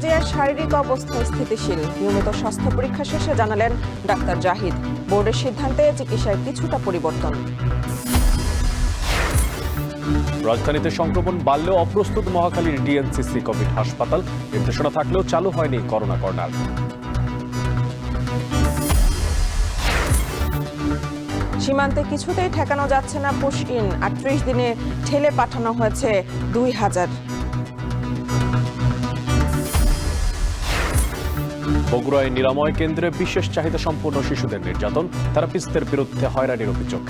জিয়ার শারীরিক অবস্থা স্থিতিশীল। নিয়মিত স্বাস্থ্য পরীক্ষা শেষে জানালেন ডাক্তার জাহিদ, বোর্ডের সিদ্ধান্তে চিকিৎসায় কিছুটা পরিবর্তন। রাজধানীতে সংক্রমণ বাড়লেও অপ্রস্তুত মহাখালীর ডিএনসিসি কোভিড হাসপাতাল। নির্দেশনা থাকলেও চালু হয়নি করোনা কর্নার। সীমান্তে কিছুতেই ঠেকানো যাচ্ছে না পুশইন। ৩৮ দিনে ঠেলে পাঠানো হয়েছে ২,০০০। বগুড়ায় নিরাময় কেন্দ্রে বিশেষ চাহিদা সম্পন্ন শিশুদের নির্যাতন, থেরাপিস্টদের বিরুদ্ধে হয়রানির অভিযোগ।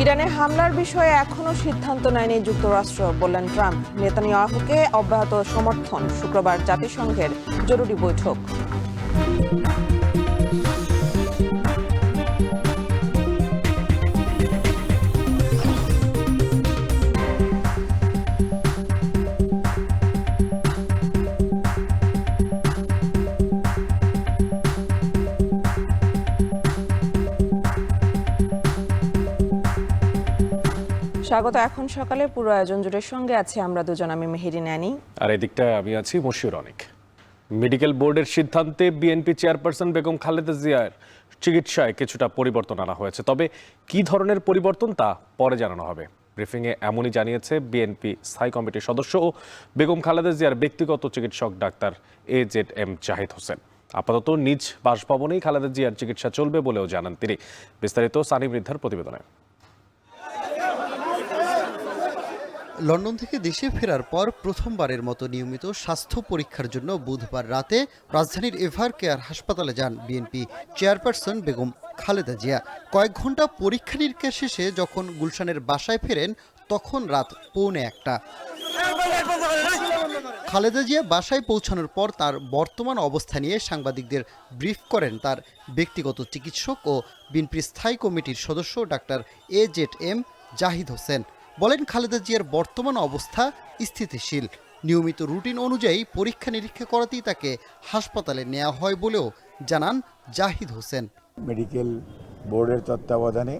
ইরানে হামলার বিষয়ে এখনো সিদ্ধান্ত নেয়নি যুক্তরাষ্ট্র, বললেন ট্রাম্প। নেতানিয়াহুকে অব্যাহত সমর্থন। শুক্রবার জাতিসংঘের জরুরি বৈঠক। স্বাগত। এখন সকালে পুরো আয়োজন জুড়ে সঙ্গে আছে আমরা দুজন, আমি মেহেরি ন্যানি, আর এদিকটায় আমি আছি মশিউর অনেক। মেডিকেল বোর্ডের সিদ্ধান্তে বিএনপি চেয়ারপারসন বেগম খালেদা জিয়ার চিকিৎসায় কিছুটা পরিবর্তন আনা হয়েছে, তবে কি ধরনের পরিবর্তন তা পরে জানানো হবে। ব্রিফিংয়ে এমনই জানিয়েছে বিএনপি স্থায়ী কমিটির সদস্য ও বেগম খালেদা জিয়ার ব্যক্তিগত চিকিৎসক ডাক্তার AZM জাহিদ হোসেন। আপাতত নিজ বাসভবনেই খালেদা জিয়ার চিকিৎসা চলবে বলেও জানান তিনি। বিস্তারিত সানি মৃদ্ধার প্রতিবেদনে। লন্ডন থেকে দেশে ফেরার পর প্রথমবারের মতো নিয়মিত স্বাস্থ্য পরীক্ষার জন্য বুধবার রাতে রাজধানীর এভার কেয়ার হাসপাতালে যান বিএনপি চেয়ারপারসন বেগম খালেদা জিয়া। কয়েক ঘন্টা পরীক্ষা নিরীক্ষা শেষে যখন গুলশানের বাসায় ফেরেন তখন রাত 1:45। খালেদা জিয়া বাসায় পৌঁছানোর পর তার বর্তমান অবস্থা নিয়ে সাংবাদিকদের ব্রিফ করেন তার ব্যক্তিগত চিকিৎসক ও বিএনপির স্থায়ী কমিটির সদস্য ডাক্তার AZM জাহিদ হোসেন। বলেন, খালেদা জিয়ার বর্তমান অবস্থা স্থিতিশীল। নিয়মিত রুটিন অনুযায়ী পরীক্ষা নিরীক্ষা করাতেই তাকে হাসপাতালে নেওয়া হয় বলেও জানান জাহিদ হোসেন। মেডিকেল বোর্ডের তত্ত্বাবধানে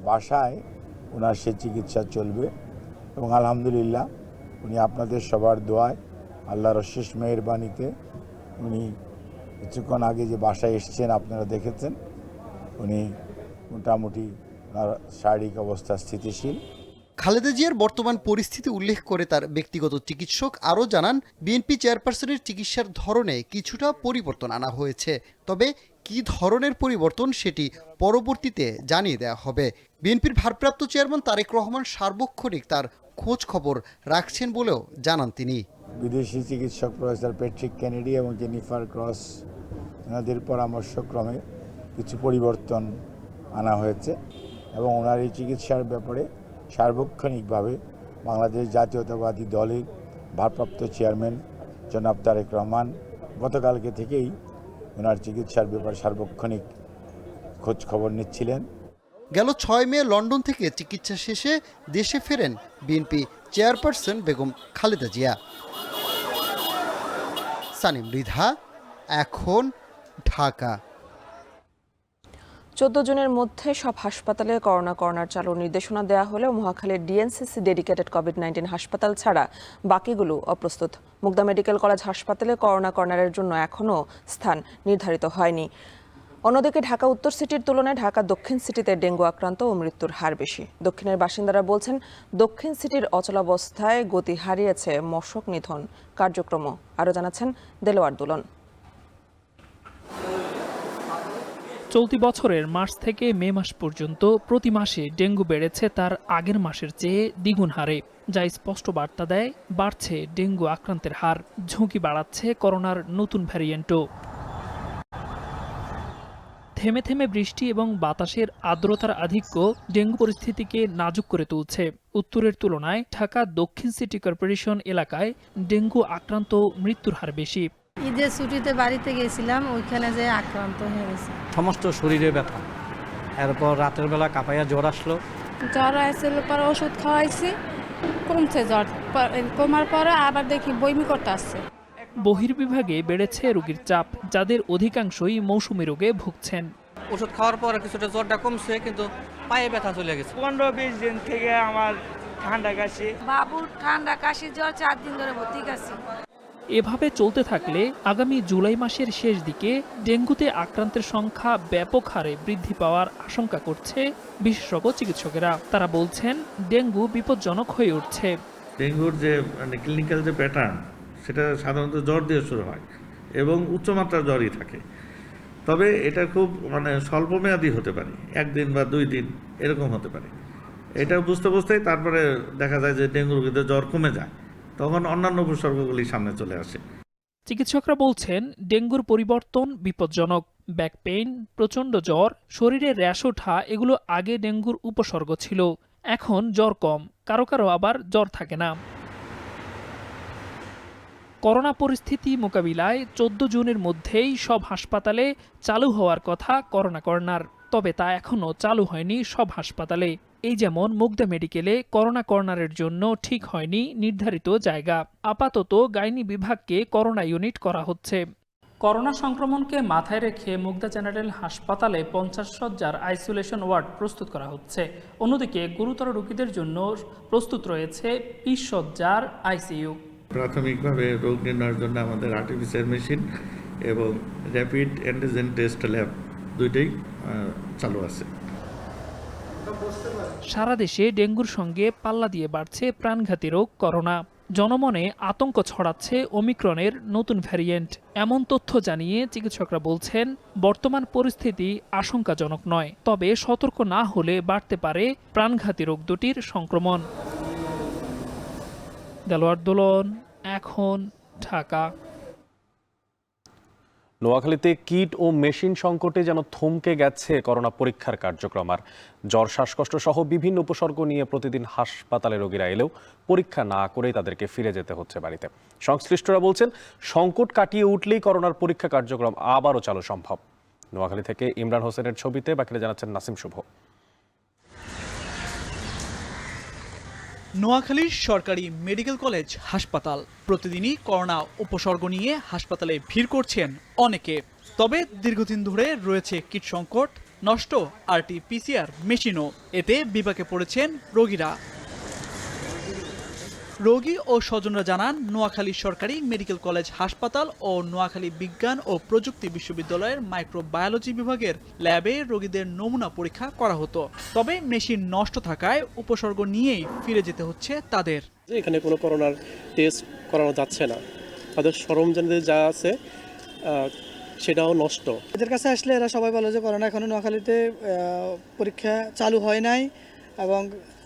বাসায় ওনার সে চিকিৎসা চলবে এবং আলহামদুলিল্লাহ উনি আপনাদের সবার দোয়ায়, আল্লাহর অশেষ মেহেরবানিতে উনি কিছুক্ষণ আগে যে বাসায় এসেছেন আপনারা দেখেছেন, উনি মোটামুটি ওনার শারীরিক অবস্থা স্থিতিশীল। খালেদা জিয়ার বর্তমান পরিস্থিতি উল্লেখ করে তার ব্যক্তিগত চিকিৎসক আরও জানান, বিএনপি চেয়ারপারসনের চিকিৎসার ধরনে কিছুটা পরিবর্তন আনা হয়েছে, তবে কী ধরনের পরিবর্তন সেটি পরবর্তীতে জানিয়ে দেওয়া হবে। বিএনপির ভারপ্রাপ্ত চেয়ারম্যান তারেক রহমান সার্বক্ষণিক তার খোঁজ খবর রাখছেন বলেও জানান তিনি। বিদেশি চিকিৎসক প্রফেসর প্যাট্রিক কেনেডি এবং জেনিফার ক্রস ওনাদের পরামর্শক্রমে কিছু পরিবর্তন আনা হয়েছে এবং ওনার এই চিকিৎসার ব্যাপারে সার্বক্ষণিকভাবে বাংলাদেশ জাতীয়তাবাদী দলের ভারপ্রাপ্ত চেয়ারম্যান জনাব তারেক রহমান গতকালকে থেকেই ওনার চিকিৎসার ব্যাপারে সার্বক্ষণিক খোঁজ খবর নিচ্ছিলেন। গেল 6 মে লন্ডন থেকে চিকিৎসা শেষে দেশে ফেরেন বিএনপি চেয়ারপারসন বেগম খালেদা জিয়া। সানি মৃধা, এখন ঢাকা। 14 জুনের মধ্যে সব হাসপাতালে করোনা কর্নার চালুর নির্দেশনা দেওয়া হলেও মহাখালীর ডিএনসিসি ডেডিকেটেড কোভিড-19 হাসপাতাল ছাড়া বাকিগুলো অপ্রস্তুত। মুগদা মেডিকেল কলেজ হাসপাতালে করোনা কর্নারের জন্য এখনও স্থান নির্ধারিত হয়নি। অন্যদিকে ঢাকা উত্তর সিটির তুলনায় ঢাকা দক্ষিণ সিটিতে ডেঙ্গু আক্রান্ত ও মৃত্যুর হার বেশি। দক্ষিণের বাসিন্দারা বলছেন, দক্ষিণ সিটির অচলাবস্থায় গতি হারিয়েছে মশক নিধন কার্যক্রমও। আরও জানাচ্ছেন দেলোয়ার দুলন। চলতি বছরের মার্চ থেকে মে মাস পর্যন্ত প্রতি মাসে ডেঙ্গু বেড়েছে তার আগের মাসের চেয়ে দ্বিগুণ হারে, যা স্পষ্ট বার্তা দেয় বাড়ছে ডেঙ্গু আক্রান্তের হার। ঝুঁকি বাড়াচ্ছে করোনার নতুন ভ্যারিয়েন্টও। থেমে থেমে বৃষ্টি এবং বাতাসের আর্দ্রতার আধিক্য ডেঙ্গু পরিস্থিতিকে নাজুক করে তুলছে। উত্তরের তুলনায় ঢাকা দক্ষিণ সিটি কর্পোরেশন এলাকায় ডেঙ্গু আক্রান্ত মৃত্যুর হার বেশি। ঈদের ছুটিতে বাড়িতে গেছিলাম, ওইখানে যে আক্রান্ত হয়ে গেছে। সমস্ত শরীরে ব্যথা, এরপর রাতের বেলা কাঁপাইয়া জ্বর আসলো। জ্বর আসছিল, পরে ওষুধ খাওয়াইছি, কমছে জ্বর। কমার পরে আবার দেখি বমি করতে আসছে। বহির্বিভাগে বেড়েছে রোগীর চাপ, যাদের অধিকাংশই মৌসুমী রোগে ভুগছেন। ওষুধ খাওয়ার পর কিছুটা জ্বরটা কমছে, কিন্তু পায়ে ব্যথা চলে গেছে। 15-20 দিন থেকে আমার ঠান্ডা কাশি। বাবুর ঠান্ডা কাশি জ্বর 4 দিন ধরে ভর্তি আছি। এভাবে চলতে থাকলে আগামী জুলাই মাসের শেষ দিকে ডেঙ্গুতে আক্রান্তের সংখ্যা ব্যাপক হারে বৃদ্ধি পাওয়ার আশঙ্কা করছে বিশেষজ্ঞ চিকিৎসকেরা। তারা বলছেন ডেঙ্গু বিপজ্জনক হয়ে উঠছে। ডেঙ্গুর যে ক্লিনিক্যাল যে প্যাটার্ন, সেটা সাধারণত জ্বর দিয়ে শুরু হয় এবং উচ্চমাত্রার জ্বরই থাকে। তবে এটা খুব স্বল্পমেয়াদী হতে পারে, 1 দিন বা 2 দিন এরকম হতে পারে। এটা বুঝতে বুঝতেই তারপরে দেখা যায় যে ডেঙ্গু রোগীদের জ্বর কমে যায়, তখন অন্যান্য উপসর্গগুলি সামনে চলে আসে। চিকিৎসকরা বলছেন ডেঙ্গুর পরিবর্তন বিপজ্জনক। ব্যাক পেইন, প্রচণ্ড জ্বর, শরীরে র্যাশ ওঠা এগুলো আগে ডেঙ্গুর উপসর্গ ছিল। এখন জ্বর কম, কারো কারো আবার জ্বর থাকে না। করোনা পরিস্থিতি মোকাবিলায় 14 জুনের মধ্যেই সব হাসপাতালে চালু হওয়ার কথা করোনা কর্নার। তবে তা এখনও চালু হয়নি সব হাসপাতালে। এই যেমন মুগদা মেডিকেলে করোনা কর্নারের জন্য ঠিক হয়নি নির্ধারিত জায়গা। আপাতত গাইনি বিভাগকে করোনা ইউনিট করা হচ্ছে। করোনা সংক্রমণকে মাথায় রেখে মুগদা জেনারেল হাসপাতালে 50 শয্যার আইসোলেশন ওয়ার্ড প্রস্তুত করা হচ্ছে। অন্যদিকে গুরুতর রোগীদের জন্য প্রস্তুত রয়েছে 20 শয্যার আইসিইউ। প্রাথমিকভাবে রোগ নির্ণয়ের জন্য আমাদের আর্টিফিশিয়াল মেশিন এবং র্যাপিড অ্যান্টিজেন টেস্ট ল্যাব দুইটাই চালু আছে। সারা দেশে ডেঙ্গুর সঙ্গে পাল্লা দিয়ে বাড়ছে প্রাণঘাতী রোগ করোনা। জনমনে আতঙ্ক ছড়াচ্ছে ওমিক্রনের নতুন ভ্যারিয়েন্ট। এমন তথ্য জানিয়ে চিকিৎসকরা বলছেন বর্তমান পরিস্থিতি আশঙ্কাজনক নয়, তবে সতর্ক না হলে বাড়তে পারে প্রাণঘাতী রোগ দুটির সংক্রমণ। দেলোয়ার দোলন, এখন, ঢাকা। নোয়াখালীতে কিট ও মেশিন সংকটে যেন থমকে গেছে করোনা পরীক্ষার কার্যক্রম। আর জ্বর, শ্বাসকষ্ট সহ বিভিন্ন উপসর্গ নিয়ে প্রতিদিন হাসপাতালে রোগীরা এলেও পরীক্ষা না করেই তাদেরকে ফিরে যেতে হচ্ছে বাড়িতে। সংশ্লিষ্টরা বলছেন সংকট কাটিয়ে উঠলেই করোনার পরীক্ষা কার্যক্রম আবারও চালু সম্ভব। নোয়াখালী থেকে ইমরান হোসেনের ছবিতে বাকিরা জানাচ্ছেন নাসিম শুভ। নোয়াখালীর সরকারি মেডিকেল কলেজ হাসপাতাল। প্রতিদিনই করোনা উপসর্গ নিয়ে হাসপাতালে ভিড় করছেন অনেকে। তবে দীর্ঘদিন ধরে রয়েছে কিট সংকট, নষ্ট RT-PCR মেশিনও। এতে বিপাকে পড়েছেন রোগীরা। রোগী ও স্বজনরা জানান, নোয়াখালী সরকারি মেডিকেল কলেজ হাসপাতাল ও নোয়াখালী বিজ্ঞান ও প্রযুক্তি বিশ্ববিদ্যালয়ের মাইক্রোবায়োলজি বিভাগের ল্যাবে রোগীদের নমুনা পরীক্ষা করা হতো। তবে মেশিন নষ্ট থাকায় উপসর্গ নিয়েই ফিরে যেতে হচ্ছে তাদের। এখানে কোনো করোনার টেস্ট করানো যাচ্ছে না, তাদের সরঞ্জাম যা আছে সেটাও নষ্ট। এদের কাছে আসলে এরা সবাই বলে যে করোনা এখনো নোয়াখালীতে পরীক্ষা চালু হয় নাই, এবং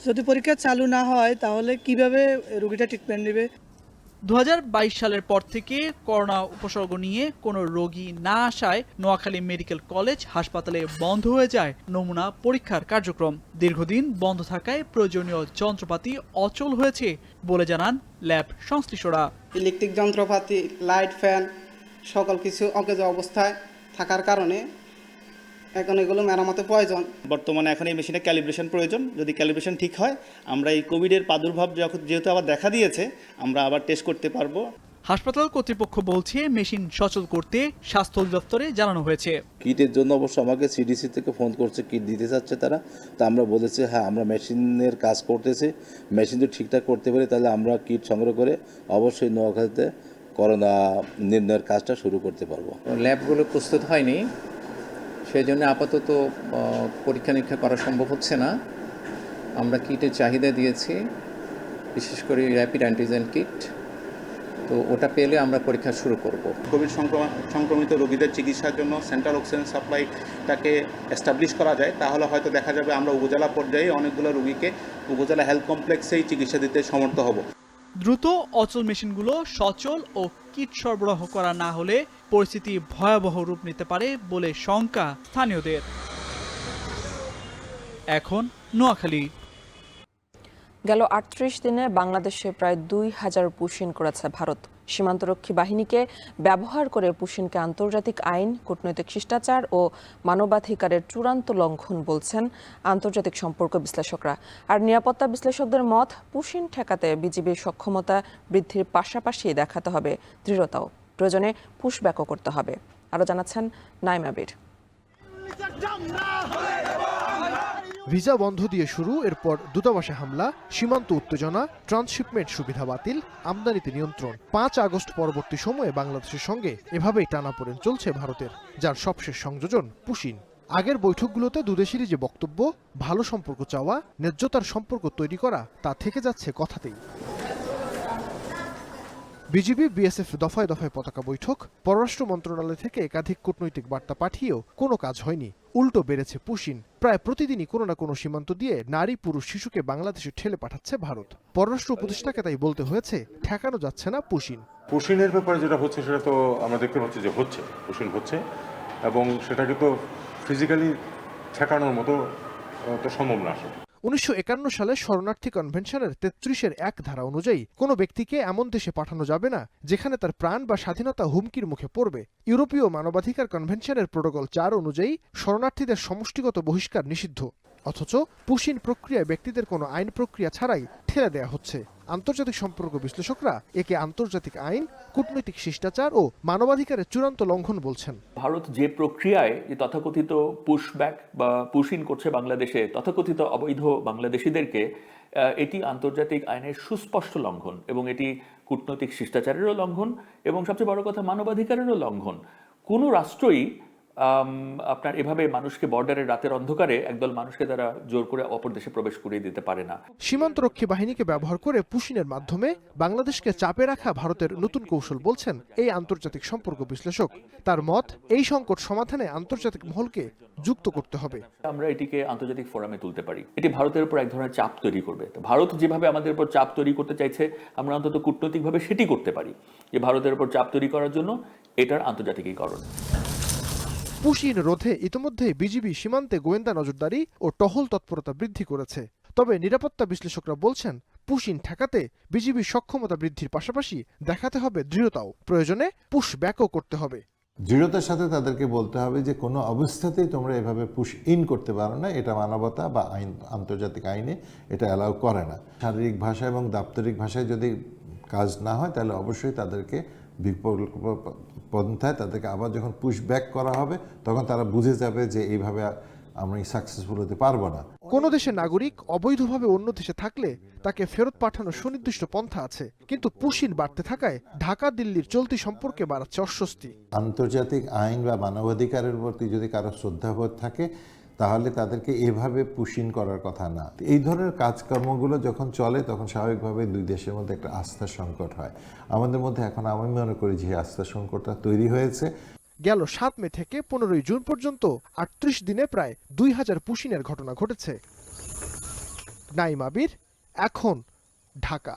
যদি পরীক্ষা চালু না হয় তাহলে কিভাবে রোগীটা ট্রিটমেন্ট নেবে। 2022 সালের পর থেকে করোনা উপসর্গ নিয়ে কোনো রোগী না আসায় নোয়াখালী মেডিকেল কলেজ হাসপাতালে বন্ধ হয়ে যায় নমুনা পরীক্ষার কার্যক্রম। দীর্ঘদিন বন্ধ থাকায় প্রয়োজনীয় যন্ত্রপাতি অচল হয়েছে বলে জানান ল্যাব সংশ্লিষ্টরা। ইলেকট্রিক যন্ত্রপাতি, লাইট, ফ্যান সকল কিছু অকেজ অবস্থায় থাকার কারণে এখন এগুলো মেরামতের প্রয়োজন। বর্তমানে এখন এই মেশিনে ক্যালিব্রেশন প্রয়োজন। যদি ক্যালিব্রেশন ঠিক হয়, আমরা এই কোভিডের প্রাদুর্ভাব যেহেতু আবার দেখা দিয়েছে, আমরা আবার টেস্ট করতে পারবো। হাসপাতাল কর্তৃপক্ষ বলছে মেশিন সচল করতে স্বাস্থ্য অধিদপ্তরে জানানো হয়েছে। কিটের জন্য অবশ্য আমাকে সিডিসি থেকে ফোন করছে, কিট দিতে চাচ্ছে তারা। তা আমরা বলেছি হ্যাঁ, আমরা মেশিনের কাজ করতেছি, মেশিন যদি ঠিকঠাক করতে পারি তাহলে আমরা কিট সংগ্রহ করে অবশ্যই নোয়াখালীতে করোনা নির্ণয়ের কাজটা শুরু করতে পারবো। ল্যাবগুলো প্রস্তুত হয়নি, সেই জন্য আপাতত পরীক্ষা নিরীক্ষা করা সম্ভব হচ্ছে না। আমরা কিটের চাহিদা দিয়েছি, বিশেষ করে র্যাপিড অ্যান্টিজেন কিট। তো ওটা পেলে আমরা পরীক্ষা শুরু করব। কোভিড সংক্রমিত রোগীদের চিকিৎসার জন্য সেন্ট্রাল অক্সিজেন সাপ্লাইটাকে এস্টাবলিশ করা যায়, তাহলে হয়তো দেখা যাবে আমরা উপজেলা পর্যায়ে অনেকগুলো রোগীকে উপজেলা হেলথ কমপ্লেক্সেই চিকিৎসা দিতে সমর্থ হব। দ্রুত অচল মেশিনগুলো সচল ও কিট সরবরাহ করা না হলে পরিস্থিতি ভয়াবহ রূপ নিতে পারে বলে শঙ্কা স্থানীয়দের। এখন নোয়াখালী। গেল 38 দিনে বাংলাদেশে প্রায় 2000 পুশিন করেছে ভারত। সীমান্তরক্ষী বাহিনীকে ব্যবহার করে পুশিনকে আন্তর্জাতিক আইন, কূটনৈতিক শিষ্টাচার ও মানবাধিকারের চূড়ান্ত লঙ্ঘন বলছেন আন্তর্জাতিক সম্পর্ক বিশ্লেষকরা। আর নিরাপত্তা বিশ্লেষকদের মত, পুশিন ঠেকাতে বিজিবির সক্ষমতা বৃদ্ধির পাশাপাশি দেখাতে হবে দৃঢ়তাও। প্রয়োজনে পুশব্যাকও করতে হবে। আরও জানাচ্ছেন নাইম আবির। ভিসা বন্ধ দিয়ে শুরু, এরপর দূতাবাসে হামলা, সীমান্ত উত্তেজনা, ট্রান্সশিপমেন্ট সুবিধা বাতিল, আমদানিতে নিয়ন্ত্রণ। 5 আগস্ট পরবর্তী সময়ে বাংলাদেশের সঙ্গে এভাবেই টানাপোড়েন চলছে ভারতের, যার সবশেষ সংযোজন পুশিন। আগের বৈঠকগুলোতে দুদেশেরই যে বক্তব্য, ভালো সম্পর্ক চাওয়া, ন্যায্যতার সম্পর্ক তৈরি করা, তা থেকে যাচ্ছে কথাতেই। বিজিবি বিএসএফ দফায় দফায় পতাকা বৈঠক, পররাষ্ট্র মন্ত্রণালয় থেকে একাধিক কূটনৈতিক বার্তা পাঠিয়েও কোনো কাজ হয়নি। উল্টো বেড়েছে পুশিন। প্রায় প্রতিদিনই কোনো না কোনো সীমান্ত দিয়ে নারী পুরুষ শিশুকে বাংলাদেশে ঠেলে পাঠাচ্ছে ভারত। পররাষ্ট্র উপদেষ্টাকে তাই বলতে হয়েছে, ঠেকানো যাচ্ছে না পুশিন। পুশিনের ব্যাপারে যেটা হচ্ছে সেটা তো আমরা দেখতে পাচ্ছি যে হচ্ছে, পুশিন হচ্ছে, এবং সেটাকে তো ফিজিক্যালি ঠেকানোর মতো তো সম্ভব না আসলে। 1951 সালে শরণার্থী কনভেনশনের 33-এর 1 ধারা অনুযায়ী কোনো ব্যক্তিকে এমন দেশে পাঠানো যাবে না যেখানে তার প্রাণ বা স্বাধীনতা হুমকির মুখে পড়বে। ইউরোপীয় মানবাধিকার কনভেনশনের প্রোটোকল 4 অনুযায়ী শরণার্থীদের সমষ্টিগত বহিষ্কার নিষিদ্ধ। অথচ পুশিন প্রক্রিয়ায় ব্যক্তিদের কোনো আইন প্রক্রিয়া ছাড়াই ঠেলে দেয়া হচ্ছে। আন্তর্জাতিক সম্পর্ক বিশ্লেষকরা একে আন্তর্জাতিক আইন, কূটনৈতিক শিষ্টাচার ও মানবাধিকারের চূড়ান্ত লঙ্ঘন বলছেন। ভারত যে প্রক্রিয়ায় যে তথাকথিত পুশব্যাক বা পুশিন করছে বাংলাদেশে তথাকথিত অবৈধ বাংলাদেশিদেরকে, এটি আন্তর্জাতিক আইনের সুস্পষ্ট লঙ্ঘন এবং এটি কূটনৈতিক শিষ্টাচারেরও লঙ্ঘন এবং সবচেয়ে বড় কথা মানবাধিকারেরও লঙ্ঘন। কোনো রাষ্ট্রই আপনার এভাবে মানুষকে বর্ডারের রাতের অন্ধকারে একদল মানুষকে তারা জোর করে অপর দেশে প্রবেশ করিয়ে দিতে পারে না। সীমান্তরক্ষী বাহিনীকে ব্যবহার করে পুশিনের মাধ্যমে বাংলাদেশকে চাপে রাখা ভারতের নতুন কৌশল বলছেন এই আন্তর্জাতিক সম্পর্ক বিশ্লেষক। তার মত, এই সংকট সমাধানে আন্তর্জাতিক মহলকে যুক্ত করতে হবে। আমরা এটিকে আন্তর্জাতিক ফোরামে তুলতে পারি। এটি ভারতের উপর এক ধরনের চাপ তৈরি করবে। ভারত যেভাবে আমাদের উপর চাপ তৈরি করতে চাইছে, আমরা অন্তত কূটনৈতিকভাবে সেটি করতে পারি, যে ভারতের উপর চাপ তৈরি করার জন্য এটার আন্তর্জাতিকীকরণ। পুশিন রোধে ইতিমধ্যে বিজিবি সীমান্তে গোয়েন্দা নজরদারি ও টহল তৎপরতা বৃদ্ধি করেছে। তবে নিরাপত্তা বিশ্লেষকরা বলছেন, পুশিন ঠেকাতে বিজিবির সক্ষমতা বৃদ্ধির পাশাপাশি দেখাতে হবে দৃঢ়তাও। প্রয়োজনে পুশ ব্যাকও করতে হবে। দৃঢ়তার সাথে তাদেরকে বলতে হবে যে কোনো অবস্থাতেই তোমরা এভাবে পুশ ইন করতে পারো না, এটা মানবতা বা আইন, আন্তর্জাতিক আইনে এটা অ্যালাউ করে না। শারীরিক ভাষা এবং দাপ্তরিক ভাষায় যদি কাজ না হয় তাহলে অবশ্যই তাদেরকে বিকল্প পন্থায় তাদেরকে আবার যখন পুশ ব্যাক করা হবে তখন তারা বুঝে যাবে যে এইভাবে আমরা সাকসেসফুল হতে পারবো না। কোনো দেশের নাগরিক অবৈধভাবে অন্য দেশে থাকলে তাকে ফেরত পাঠানোর সুনির্দিষ্ট পন্থা আছে, কিন্তু পুশিন বাড়তে থাকায় ঢাকা দিল্লির চলতি সম্পর্কে বাড়াচ্ছে অস্বস্তি। আন্তর্জাতিক আইন বা মানবাধিকারের প্রতি যদি কারো শ্রদ্ধাবোধ থাকে তাহলে তাদেরকে এভাবে পুশিন করার কথা না। এই ধরনের কাজকর্মগুলো যখন চলে তখন স্বাভাবিকভাবে দুই দেশের মধ্যে একটা আস্থার সংকট হয়। আমাদের মধ্যে এখন আমি মনে করি যে আস্থার সংকটটা তৈরি হয়েছে। গেল 7 মে থেকে 15 জুন পর্যন্ত 38 দিনে প্রায় 2000 পুশিনের ঘটনা ঘটেছে। নাইম আবির, এখন, ঢাকা।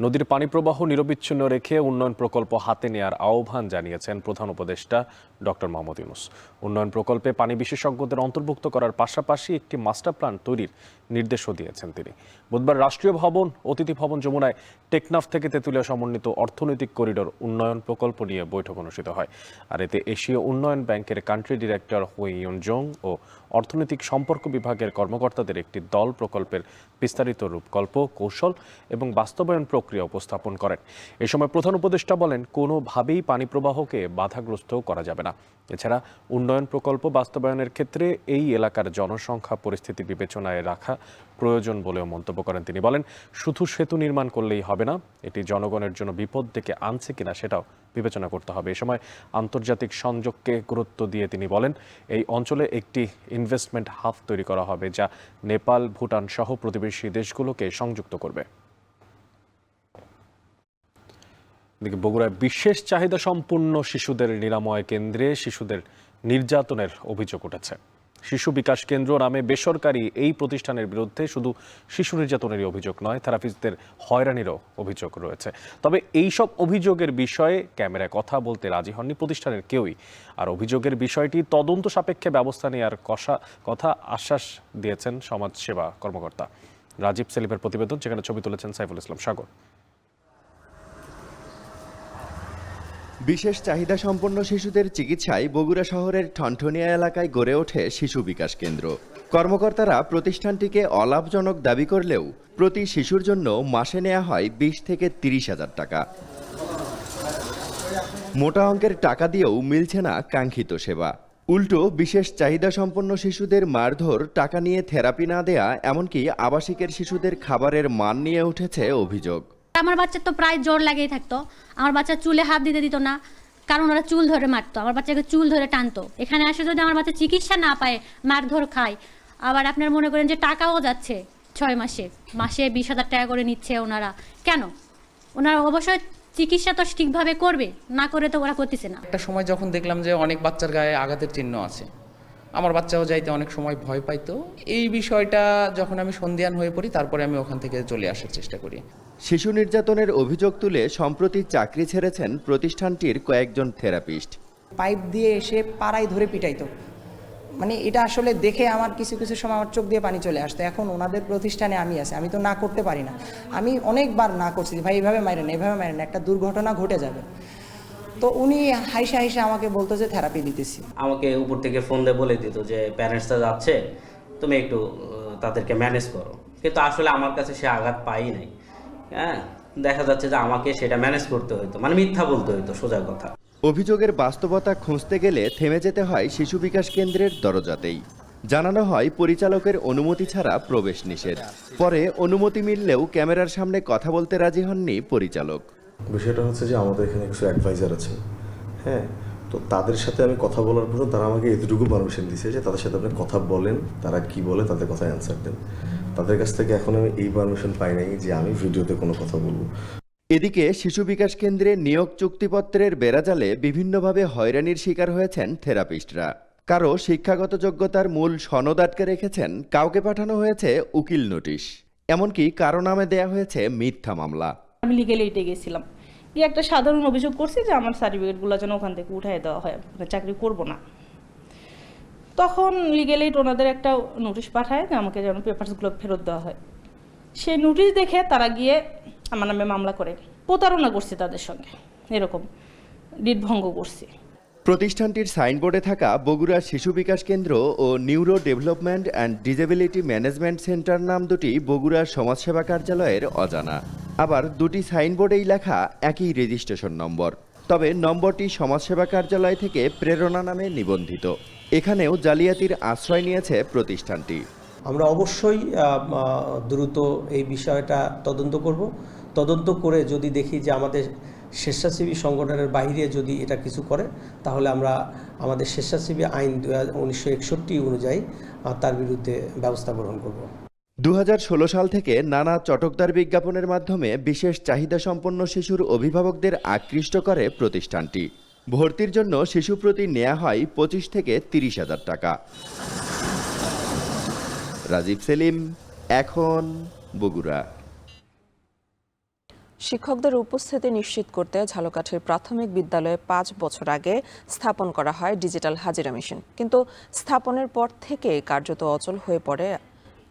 নদীর পানি প্রবাহ নিরবিচ্ছিন্ন রেখে উন্নয়ন প্রকল্প হাতে নেওয়ার আহ্বান জানিয়েছেন প্রধান উপদেষ্টা ডক্টর মোহাম্মদ ইউনূস। উন্নয়ন প্রকল্পে পানি বিশেষজ্ঞদের অন্তর্ভুক্ত করার পাশাপাশি একটি মাস্টার প্ল্যান তৈরির নির্দেশও দিয়েছেন তিনি। বুধবার রাষ্ট্রীয় ভবন, অতিথি ভবন যমুনায় টেকনাফ থেকে তেঁতুলিয়া সমন্বিত অর্থনৈতিক করিডোর উন্নয়ন প্রকল্প নিয়ে বৈঠক অনুষ্ঠিত হয়। আর এতে এশীয় উন্নয়ন ব্যাংকের কান্ট্রি ডিরেক্টর হুই ইউন জং ও অর্থনৈতিক সম্পর্ক বিভাগের কর্মকর্তাদের একটি দল প্রকল্পের বিস্তারিত রূপকল্প, কৌশল এবং বাস্তবায়ন প্রক্রিয়া উপস্থাপন করেন। এ সময় প্রধান উপদেষ্টা বলেন, কোনোভাবেই পানি প্রবাহকে বাধাগ্রস্ত করা যাবে না। এছাড়া উন্নয়ন প্রকল্প বাস্তবায়নের ক্ষেত্রে এই এলাকার জনসংখ্যা পরিস্থিতি বিবেচনায় রাখা প্রয়োজন বলেও মন্তব্য করেন তিনি। বলেন, শুধু সেতু নির্মাণ করলেই হবে না, এটি জনগণের জন্য বিপদ ডেকে আনছে কিনা সেটাও বিবেচনা করতে হবে। এ সময় আন্তর্জাতিক সংযোগকে গুরুত্ব দিয়ে তিনি বলেন, এই অঞ্চলে একটি ইনভেস্টমেন্ট হাব তৈরি করা হবে যা নেপাল, ভুটান সহ প্রতিবেশী দেশগুলোকে সংযুক্ত করবে। বগুড়ায় বিশেষ চাহিদা সম্পন্ন শিশুদের নিরাময় কেন্দ্রে শিশুদের নির্যাতনের অভিযোগ উঠেছে। শিশু বিকাশ কেন্দ্র নামে বেসরকারি এই প্রতিষ্ঠানের বিরুদ্ধে শুধু শিশু নির্যাতনেরই অভিযোগ নয়, থেরাপিস্টদের হয়রানিরও অভিযোগ রয়েছে। তবে এই সব অভিযোগের বিষয়ে ক্যামেরায় কথা বলতে রাজি হননি প্রতিষ্ঠানের কেউই। আর অভিযোগের বিষয়টি তদন্ত সাপেক্ষে ব্যবস্থা নেওয়ার কথা আশ্বাস দিয়েছেন সমাজসেবা কর্মকর্তা। রাজীব সেলিমের প্রতিবেদন, যেখানে ছবি তুলেছেন সাইফুল ইসলাম সাগর। বিশেষ চাহিদা সম্পন্ন শিশুদের চিকিৎসায় বগুড়া শহরের ঠনঠনিয়া এলাকায় গড়ে ওঠে শিশু বিকাশ কেন্দ্র। কর্মকর্তারা প্রতিষ্ঠানটিকে অলাভজনক দাবি করলেও প্রতি শিশুর জন্য মাসে নেওয়া হয় 20 থেকে 30 হাজার টাকা। মোটা অঙ্কের টাকা দিয়েও মিলছে না কাঙ্ক্ষিত সেবা। উল্টো বিশেষ চাহিদা সম্পন্ন শিশুদের মারধর, টাকা নিয়ে থেরাপি না দেয়া, এমনকি আবাসিকের শিশুদের খাবারের মান নিয়ে উঠেছে অভিযোগ। আমার বাচ্চার তো প্রায় জ্বর লাগেই থাকতো, আমার বাচ্চা চুলে হাত দিতে দিত না, কারণ ওরা চুল ধরে মারতো, আমার বাচ্চাকে চুল ধরে টানতো। এখানে আসে যদি আমার বাচ্চা চিকিৎসা না পায়, মারধর খায়, আবার আপনার মনে করেন যে টাকাও যাচ্ছে 6 মাসে 20,000 টাকা করে নিচ্ছে ওনারা। কেন? ওনারা অবশ্যই চিকিৎসা তো ঠিকভাবে করবে, না করে তো ওরা করতেছে না। একটা সময় যখন দেখলাম যে অনেক বাচ্চার গায়ে আঘাতের চিহ্ন আছে, আমার বাচ্চাও যাইতে অনেক সময় ভয় পাইতো। এই বিষয়টা যখন আমি সন্দিহান হয়ে পড়ি, তারপরে আমি ওখান থেকে চলে আসার চেষ্টা করি। শিশু নির্যাতনের অভিযোগ তুলে সম্প্রতি চাকরি ছেড়েছেন প্রতিষ্ঠানটির কয়েকজন থেরাপিস্ট। পাইপ দিয়ে এসে পাড়ায় ধরে পিটাইতো, মানে এটা আসলে দেখে আমার কিছু কিছু সময় আমার চোখ দিয়ে পানি চলে আসতো। এখন ওনাদের প্রতিষ্ঠানে আমি আছি, আমি তো না করতে পারি না। আমি অনেকবার না করছি, ভাই এইভাবে মারেন, এইভাবে মারেন, একটা দুর্ঘটনা ঘটে যাবে। তো উনি হাইসা হাইসা আমাকে বলতো যে থেরাপি দিতেছি। আমাকে উপর থেকে ফোন দিয়ে বলে দিত যে প্যারেন্টসরা যাচ্ছে, তুমি একটু তাদেরকে ম্যানেজ করো। কিন্তু আসলে আমার কাছে সে আঘাত পাই নাই। হ্যাঁ, দেখা যাচ্ছে যে আমাকে সেটা ম্যানেজ করতে হইতো, মানে মিথ্যা বলতে হইতো, সোজা কথা। অভিযোগের বাস্তবতা খুঁজতে গেলে থেমে যেতে হয় শিশু বিকাশ কেন্দ্রের দরজাতেই। জানানো হয় পরিচালকের অনুমতি ছাড়া প্রবেশ নিষেধ। পরে অনুমতি মিললেও ক্যামেরার সামনে কথা বলতে রাজি হননি পরিচালক। বিষয়টা হচ্ছে যে আমাদের এখানে কিছু অ্যাডভাইজার আছে, হ্যাঁ, তো তাদের সাথে আমি কথা বলার পর তারা আমাকে এতটুকু পারমিশন দিয়েছে যে তাদের সাথে আপনি কথা বলেন, তারা কি বলে তাদের কথা অ্যান্সার দেন। তাদের কাছ থেকে এখন আমি এই পারমিশন পাই নাই যে আমি ভিডিওতে কোনো কথা বলবো। এদিকে শিশু বিকাশ কেন্দ্রে নিয়োগ চুক্তিপত্রের বেড়াজালে বিভিন্নভাবে হয়রানির শিকার হয়েছেন থেরাপিস্টরা। কারো শিক্ষাগত যোগ্যতার মূল সনদ আটকে রেখেছেন, কাউকে পাঠানো হয়েছে উকিল নোটিশ, এমনকি কারো নামে দেয়া হয়েছে মিথ্যা মামলা। আমি লিগ্যাল এইডে গেছিলাম, গিয়ে একটা সাধারণ অভিযোগ করছি যে আমার সার্টিফিকেটগুলো যেন ওখান থেকে উঠাই দেওয়া হয়, চাকরি করব না। তখন লিগ্যাল এইড ওনাদের একটা নোটিশ পাঠায় যে আমাকে যেন পেপারসগুলো ফেরত দেওয়া হয়। সেই নোটিশ দেখে তারা গিয়ে আমার নামে মামলা করে প্রতারণা করছে, তাদের সঙ্গে এরকম ডিড ভঙ্গ করছে। প্রতিষ্ঠানটির সাইনবোর্ডে থাকা বগুড়া শিশু বিকাশ কেন্দ্র ও neuro development and disability management centre নাম দুটি বগুড়া সমাজসেবা কার্যালয়ের অজানা। আবার দুটি সাইনবোর্ডেই লেখা একই রেজিস্ট্রেশন নম্বর, তবে নম্বরটি সমাজসেবা কার্যালয় থেকে প্রেরণা নামে নিবন্ধিত। এখানেও জালিয়াতির আশ্রয় নিয়েছে প্রতিষ্ঠানটি। আমরা অবশ্যই দ্রুত এই বিষয়টা তদন্ত করব। তদন্ত করে যদি দেখি যে আমাদের স্বেচ্ছাসেবী সংগঠনের বাইরে যদি এটা কিছু করে, তাহলে আমরা আমাদের স্বেচ্ছাসেবী আইন 1961 অনুযায়ী তার বিরুদ্ধে ব্যবস্থা গ্রহণ করব। 2016 সাল থেকে নানা চটকদার বিজ্ঞাপনের মাধ্যমে বিশেষ চাহিদা সম্পন্ন শিশুর অভিভাবকদের আকৃষ্ট করে প্রতিষ্ঠানটি। ভর্তির জন্য শিশু প্রতি নেওয়া হয় 25 থেকে 30,000 টাকা। রাজীব সেলিম, এখন বগুড়া। শিক্ষকদের উপস্থিতি নিশ্চিত করতে ঝালকাঠির প্রাথমিক বিদ্যালয়ে 5 বছর আগে স্থাপন করা হয় ডিজিটাল হাজিরা মেশিন, কিন্তু স্থাপনের পর থেকে কার্যত অচল হয়ে পড়ে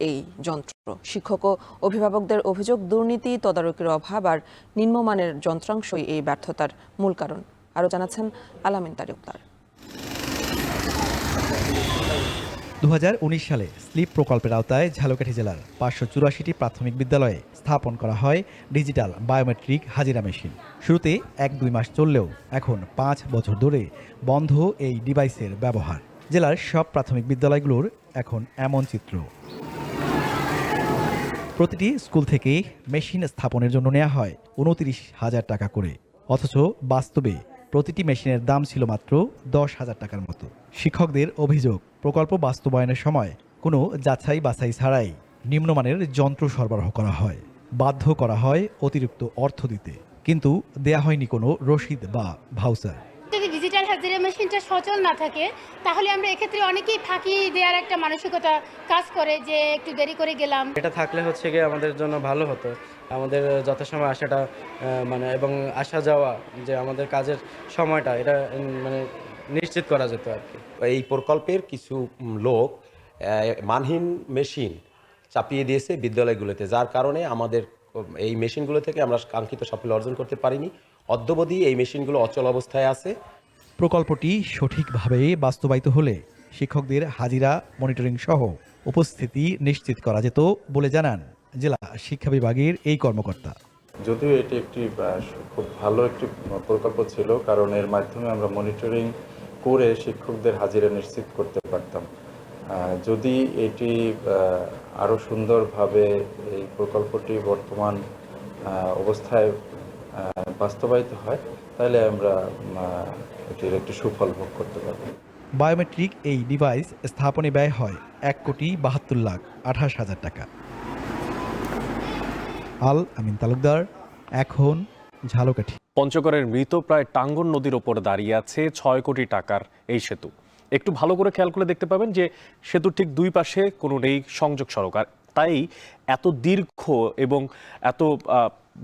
এই যন্ত্র। শিক্ষক ও অভিভাবকদের অভিযোগ, দুর্নীতি, তদারকির অভাব আর নিম্নমানের যন্ত্রাংশই এই ব্যর্থতার মূল কারণ। আরও জানাচ্ছেন আলামিন তালুকদার। 2019 সালে স্লিপ প্রকল্পের আওতায় ঝালকাঠি জেলার 584টি প্রাথমিক বিদ্যালয়ে স্থাপন করা হয় ডিজিটাল বায়োমেট্রিক হাজিরা মেশিন। শুরুতে 1-2 মাস চললেও এখন 5 বছর ধরে বন্ধ এই ডিভাইসের ব্যবহার। জেলার সব প্রাথমিক বিদ্যালয়গুলোর এখন এমন চিত্র। প্রতিটি স্কুল থেকে মেশিন স্থাপনের জন্য নেওয়া হয় 29,000 টাকা করে, অথচ বাস্তবে প্রতিটি মেশিনের দাম ছিল মাত্র 10,000 টাকার মতো। শিক্ষকদের অভিযোগ, প্রকল্প বাস্তবায়নের সময় কোনো যাচাই বাছাই ছাড়াই নিম্নমানের যন্ত্র সরবরাহ করা হয়, বাধ্য করা হয় অতিরিক্ত অর্থ দিতে, কিন্তু দেয়া হয়নি কোনো রসিদ বা ভাউচার। যদি ডিজিটাল হাজিরা মেশিনটা সচল না থাকে, তাহলে আমরা এক্ষেত্রে অনেকেই ফাঁকি দেওয়ার একটা মানসিকতা কাজ করে, যে একটু দেরি করে গেলাম। এটা থাকলে হচ্ছে গিয়ে আমাদের জন্য ভালো হতো, আমাদের যথাসময় আসাটা মানে এবং আসা যাওয়া, যে আমাদের কাজের সময়টা এটা মানে নিশ্চিত করা যেত আর কি। এই প্রকল্পের কিছু লোক মানহীন মেশিন চাপিয়ে দিয়েছে বিদ্যালয়গুলোতে, যার কারণে আমাদের এই মেশিনগুলো থেকে আমরা কাঙ্ক্ষিত সাফল্য অর্জন করতে পারিনি। অদ্যাবধি এই মেশিনগুলো অচল অবস্থায় আছে। প্রকল্পটি সঠিকভাবে বাস্তবায়িত হলে শিক্ষকদের হাজিরা মনিটরিং সহ উপস্থিতি নিশ্চিত করা যেত বলে জানান জেলা শিক্ষা বিভাগের এই কর্মকর্তা। যদিও এটি একটি খুব ভালো একটি প্রকল্প ছিল, কারণ এর মাধ্যমে আমরা মনিটরিং করে শিক্ষকদের হাজিরা নিশ্চিত করতে পারতাম। যদি এটি আরও সুন্দরভাবে এই প্রকল্পটি বর্তমান অবস্থায় বাস্তবায়িত হয়, তাহলে আমরা এটির একটি সুফল ভোগ করতে পারব। বায়োমেট্রিক এই ডিভাইস স্থাপনে ব্যয় হয় ১,৭২,২৮,০০০ টাকা। আল আমিন তালুকদার, এখন ঝালকাঠি। পঞ্চগড়ের মৃত প্রায় টাঙ্গন নদীর ওপর দাঁড়িয়ে আছে ৬ কোটি টাকার এই সেতু। একটু ভালো করে খেয়াল করে দেখতে পাবেন যে সেতুর ঠিক দুই পাশে কোনো নেই সংযোগ সড়ক, আর তাই এত দীর্ঘ এবং এত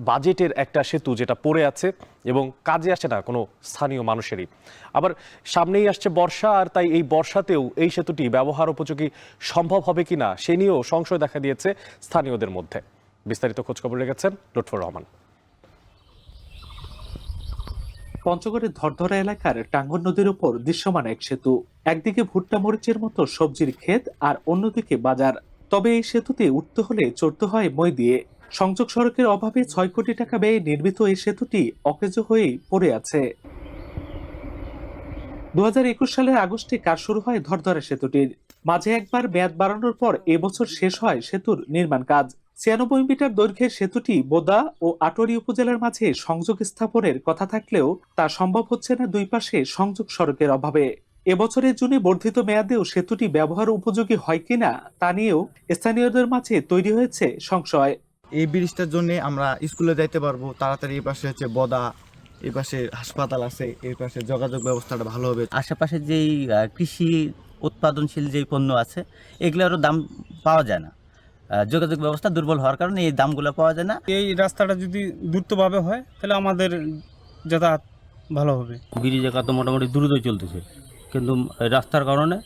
বাজেটের একটা সেতু যেটা পড়ে আছে এবং কাজে আসে না কোনো স্থানীয় মানুষেরই। আবার সামনেই আসছে বর্ষা, আর তাই এই বর্ষাতেও এই সেতুটি ব্যবহার উপযোগী সম্ভব হবে কিনা সে নিয়েও সংশয় দেখা দিয়েছে স্থানীয়দের মধ্যে। বিস্তারিত খোঁজখবর রেখেছেন লুৎফর রহমান। পঞ্চগড়ের ধরধরা এলাকার টাঙ্গন নদীর উপর দৃশ্যমান এক সেতু। একদিকে ভুট্টা মরিচের মতো সবজির ক্ষেত, আর অন্যদিকে বাজার। তবে এই সেতুতে উঠতে হলে চড়তে হয় মই দিয়ে। সংযোগ সড়কের অভাবে ৬ কোটি টাকা ব্যয়ে নির্মিত এই সেতুটি অকেজো হয়েই পড়ে আছে। ২০২১ সালের আগস্টে কাজ শুরু হয় ধরধরা সেতুটির। মাঝে একবার মেয়াদ বাড়ানোর পর এবছর শেষ হয় সেতুর নির্মাণ কাজ। ৯৬ মিটার দৈর্ঘ্যের সেতুটি বোদা ও আটোয়ারী উপজেলার মাঝে সংযোগ স্থাপনের কথা থাকলেও তা সম্ভব হচ্ছে না দুই পাশে সংযোগ সড়কের অভাবে। এবছরের জুনে বর্ধিত মেয়াদেও সেতুটি ব্যবহার উপযোগী হয় কিনা তা নিয়েও স্থানীয়দের মাঝে তৈরি হয়েছে সংশয়। এই ব্রিজটার জন্য আমরা স্কুলে যাইতে পারবো তাড়াতাড়ি। এই পাশে হচ্ছে বদা, এই পাশে হাসপাতাল আছে, এই পাশে যোগাযোগ ব্যবস্থাটা ভালো হবে। আশেপাশে যেই কৃষি উৎপাদনশীল যেই পণ্য আছে এগুলোরও দাম পাওয়া যায় না। যোগাযোগ ব্যবস্থা দুর্বল হওয়ার কারণে এই দামগুলো পাওয়া যায় না। এই রাস্তাটা যদি দ্রুতভাবে হয় তাহলে আমাদের যাতায়াত ভালো হবে। ব্রিজের কাজ তো মোটামুটি দ্রুতই চলতেছে, কিন্তু রাস্তার কারণে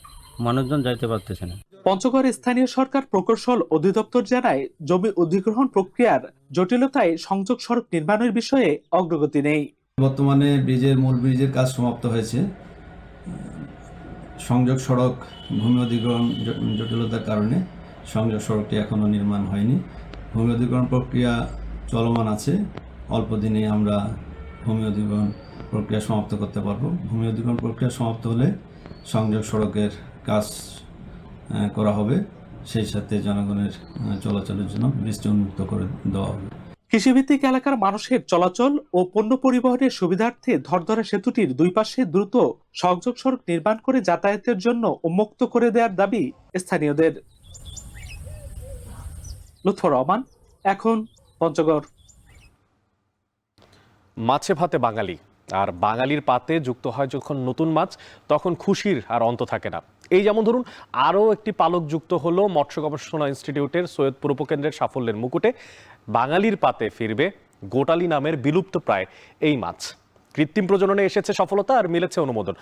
মানুষজন যাইতে পারতেছে না। পঞ্চগড় স্থানীয় সরকার প্রকৌশল অধিদপ্তর জানায়, জমি অধিগ্রহণ প্রক্রিয়ার জটিলতায় সংযোগ সড়ক নির্মাণের বিষয়ে অগ্রগতি নেই। বর্তমানে মূল ব্রিজের কাজ সমাপ্ত হয়েছে। সংযোগ সড়ক ভূমি অধিগ্রহণ জটিলতার কারণে সংযোগ সড়কটি এখনও নির্মাণ হয়নি। ভূমি অধিগ্রহণ প্রক্রিয়া চলমান আছে। অল্প দিনে আমরা ভূমি অধিগ্রহণ প্রক্রিয়া সমাপ্ত করতে পারব। ভূমি অধিগ্রহণ প্রক্রিয়া সমাপ্ত হলে সংযোগ সড়কের কাজ করা হবে, সেই সাথে জনগণের চলাচলের জন্য ব্রিজটি উন্মুক্ত করে দেওয়া হবে। কৃষিভিত্তিক এলাকার মানুষের চলাচল ও পণ্য পরিবহনের সুবিধার্থে ধরধরা সেতুটির দুই পাশে দ্রুত সংযোগ সড়ক নির্মাণ করে যাতায়াতের জন্য উন্মুক্ত করে দেওয়ার দাবি স্থানীয়দের। লুৎফর রহমান, এখন পঞ্চগড়। মাছে ভাতে বাঙালি, আর বাঙালির পাতে যুক্ত হয় যখন নতুন মাছ, তখন খুশির আর অন্ত থাকে না। এই যেমন ধরুন আরও একটি পালক যুক্ত হলো মৎস্য গবেষণা ইনস্টিটিউটের সৈয়দপুর উপকেন্দ্রের সাফল্যের মুকুটে। বাঙালির পাতে ফিরবে গোটালি নামের বিলুপ্ত প্রায় এই মাছ। কৃত্রিম প্রজননে এসেছে সফলতা আর মিলেছে অনুমোদন।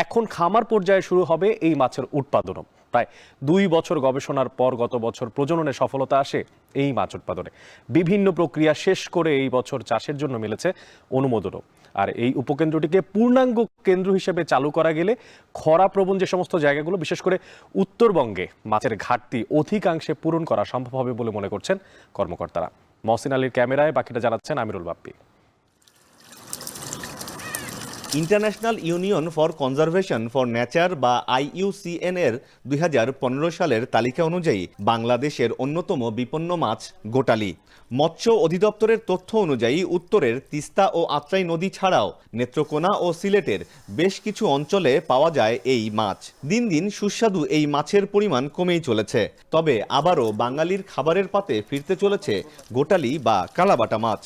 এখন খামার পর্যায়ে শুরু হবে এই মাছের উৎপাদনও। প্রায় ২ বছর গবেষণার পর গত বছর প্রজননে সফলতা আসে এই মাছ উৎপাদনে। বিভিন্ন প্রক্রিয়া শেষ করে এই বছর চাষের জন্য মিলেছে অনুমোদনও। আর এই উপকেন্দ্রটিকে পূর্ণাঙ্গ কেন্দ্র হিসেবে চালু করা গেলে খরাপ্রবণ যে সমস্ত জায়গাগুলো, বিশেষ করে উত্তরবঙ্গে মাছের ঘাটতি অধিকাংশে পূরণ করা সম্ভব হবে বলে মনে করছেন কর্মকর্তারা। মহসিন আলীর ক্যামেরায় বাকিটা জানাচ্ছেন Amirul Bappi. International union for conservation for nature বা IUCN এর 2015 সালের তালিকা অনুযায়ী বাংলাদেশের অন্যতম বিপন্ন মাছ গোটালি। মৎস্য অধিদপ্তরের তথ্য অনুযায়ী উত্তরের তিস্তা ও আত্রাই নদী ছাড়াও নেত্রকোনা ও সিলেটের বেশ কিছু অঞ্চলে পাওয়া যায় এই মাছ। দিন দিন সুস্বাদু এই মাছের পরিমাণ কমেই চলেছে। তবে আবারও বাঙালির খাবারের পাতে ফিরতে চলেছে গোটালি বা কালাবাটা মাছ।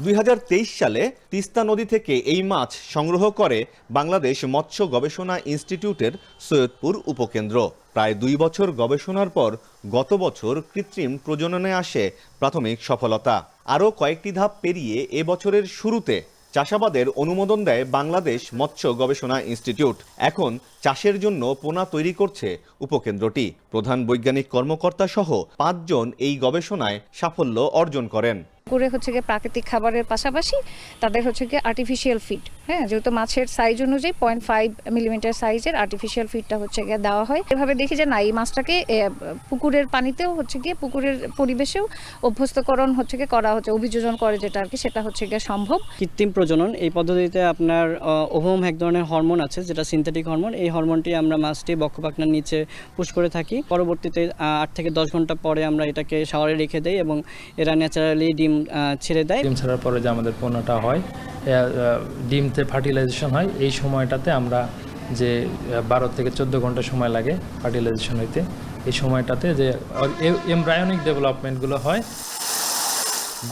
2023 সালে তিস্তা নদী থেকে এই মাছ সংগ্রহ করে বাংলাদেশ মৎস্য গবেষণা ইনস্টিটিউটের সৈয়দপুর উপকেন্দ্র। প্রায় 2 বছর গবেষণার পর গত বছর কৃত্রিম প্রজননে আসে প্রাথমিক সফলতা। আরও কয়েকটি ধাপ পেরিয়ে এবছরের শুরুতে চাষাবাদের অনুমোদন দেয় বাংলাদেশ মৎস্য গবেষণা ইনস্টিটিউট। এখন চাষের জন্য পোনা তৈরি করছে উপকেন্দ্রটি। প্রধান বৈজ্ঞানিক কর্মকর্তা সহ 5 জন এই গবেষণায় সাফল্য অর্জন করেন। করে হচ্ছে গিয়ে প্রাকৃতিক খাবারের পাশাপাশি তাদের হচ্ছে গিয়ে আর্টিফিশিয়াল ফিড, হ্যাঁ, যেহেতু মাছের সাইজ অনুযায়ী 0.5 মিলিমিটার সাইজের আর্টিফিশিয়াল ফিডটা হচ্ছে গিয়ে দেওয়া হয়। এভাবে দেখি যে না, এই মাছটাকে পুকুরের পানিতেও হচ্ছে গিয়ে পুকুরের পরিবেশেও অভ্যস্তকরণ হচ্ছে গিয়ে করা হচ্ছে, অভিযোজন করে যেটা আর কি, সেটা হচ্ছে গিয়ে সম্ভব। কৃত্রিম প্রজনন এই পদ্ধতিতে আপনার ওভম এক ধরনের হরমোন আছে যেটা সিনথেটিক হরমোন। এই হরমোনটি আমরা মাছটি বক্ষপাখনার নিচে পুশ করে থাকি। পরবর্তীতে 8 থেকে 10 ঘন্টা পরে আমরা এটাকে শাওয়ারে রেখে দেই এবং এরা ন্যাচারালি ডিম ছেড়ে দেয়। ডিম ছাড়ার পরে যে আমাদের পণ্যটা হয়, ডিমতে ফার্টিলাইজেশন হয়, এই সময়টাতে আমরা যে 12 থেকে 14 ঘন্টা সময় লাগে ফার্টিলাইজেশন হইতে, এই সময়টাতে যে এমব্রায়োনিক ডেভেলপমেন্টগুলো হয়।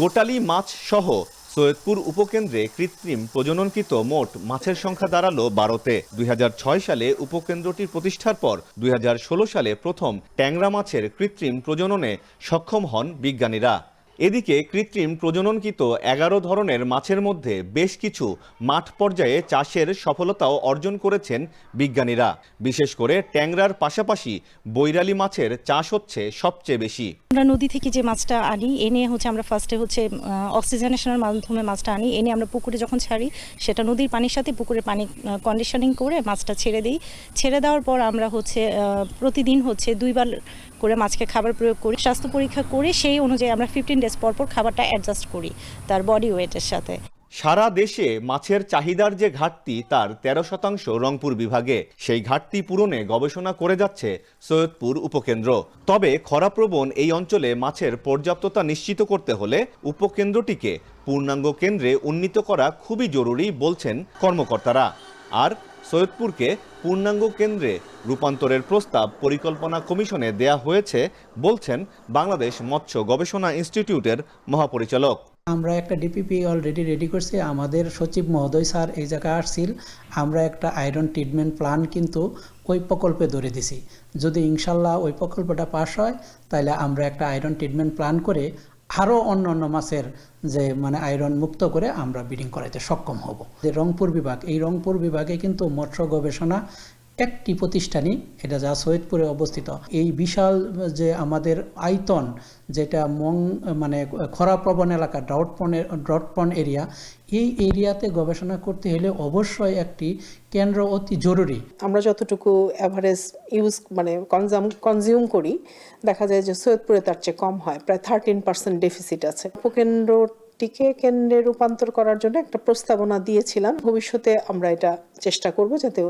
গোটালি মাছ সহ সৈয়দপুর উপকেন্দ্রে কৃত্রিম প্রজননকৃত মোট মাছের সংখ্যা দাঁড়ালো 12-তে। 2006 সালে উপকেন্দ্রটির প্রতিষ্ঠার পর 2016 সালে প্রথম ট্যাংরা মাছের কৃত্রিম প্রজননে সক্ষম হন বিজ্ঞানীরা। এদিকে কৃত্রিম প্রজননকৃত 11 ধরনের মাছের মধ্যে বেশ কিছু মাঠ পর্যায়ে চাষের সফলতাও অর্জন করেছেন বিজ্ঞানীরা। বিশেষ করে ট্যাংরার পাশাপাশি বৈরালি মাছের চাষ হচ্ছে সবচেয়ে বেশি। আমরা নদী থেকে যে মাছটা আনি, এনে হচ্ছে আমরা ফার্স্টে হচ্ছে অক্সিজেনেশনের মাধ্যমে মাছটা আনি, এনে আমরা পুকুরে যখন ছাড়ি সেটা নদীর পানির সাথে পুকুরের পানি কন্ডিশনিং করে মাছটা ছেড়ে দিই। ছেড়ে দেওয়ার পর আমরা হচ্ছে প্রতিদিন হচ্ছে 2 বার করে মাছকে খাবার প্রয়োগ করি, স্বাস্থ্য পরীক্ষা করে সেই অনুযায়ী আমরা 15 ডেজ পর পর খাবারটা অ্যাডজাস্ট করি তার বডি ওয়েটের সাথে। সারা দেশে মাছের চাহিদার যে ঘাটতি তার 13% রংপুর বিভাগে। সেই ঘাটতি পূরণে গবেষণা করে যাচ্ছে সৈয়দপুর উপকেন্দ্র। তবে খরাপ্রবণ এই অঞ্চলে মাছের পর্যাপ্ততা নিশ্চিত করতে হলে উপকেন্দ্রটিকে পূর্ণাঙ্গ কেন্দ্রে উন্নীত করা খুবই জরুরি বলছেন কর্মকর্তারা। আর সৈয়দপুরকে পূর্ণাঙ্গ কেন্দ্রে রূপান্তরের প্রস্তাব পরিকল্পনা কমিশনে দেয়া হয়েছে বলছেন বাংলাদেশ মৎস্য গবেষণা ইনস্টিটিউটের মহাপরিচালক। আমরা একটা ডিপিপি অলরেডি রেডি করছি, আমাদের সচিব মহোদয় স্যার এই জায়গায় আসছিল। আমরা একটা আয়রন ট্রিটমেন্ট প্ল্যান কিন্তু ওই প্রকল্পে ধরে দিছি। যদি ইনশাল্লাহ ওই প্রকল্পটা পাস হয় তাহলে আমরা একটা আয়রন ট্রিটমেন্ট প্ল্যান করে আরও অন্য মাছের যে মানে আয়রন মুক্ত করে আমরা ব্রিডিং করাইতে সক্ষম হব। যে রংপুর বিভাগ, এই রংপুর বিভাগে কিন্তু মৎস্য গবেষণা একটি প্রতিষ্ঠানই, এটা যা সৈয়দপুরে অবস্থিত। এই বিশাল যে আমাদের আয়তন, যেটা মানে খরাপ্রবণ এলাকা, ড্রাউট-প্রন এরিয়া, এই এরিয়াতে গবেষণা করতে হলে অবশ্যই একটি কেন্দ্র অতি জরুরি। আমরা যতটুকু অ্যাভারেজ মানে কনজিউম করি, দেখা যায় যে সৈয়দপুরে তার চেয়ে কম হয়, প্রায় 13% ডেফিসিট আছে। উপকেন্দ্রটিকে কেন্দ্রে রূপান্তর করার জন্য একটা প্রস্তাবনা দিয়েছিলাম। ভবিষ্যতে আমরা এটা চেষ্টা করব যাতে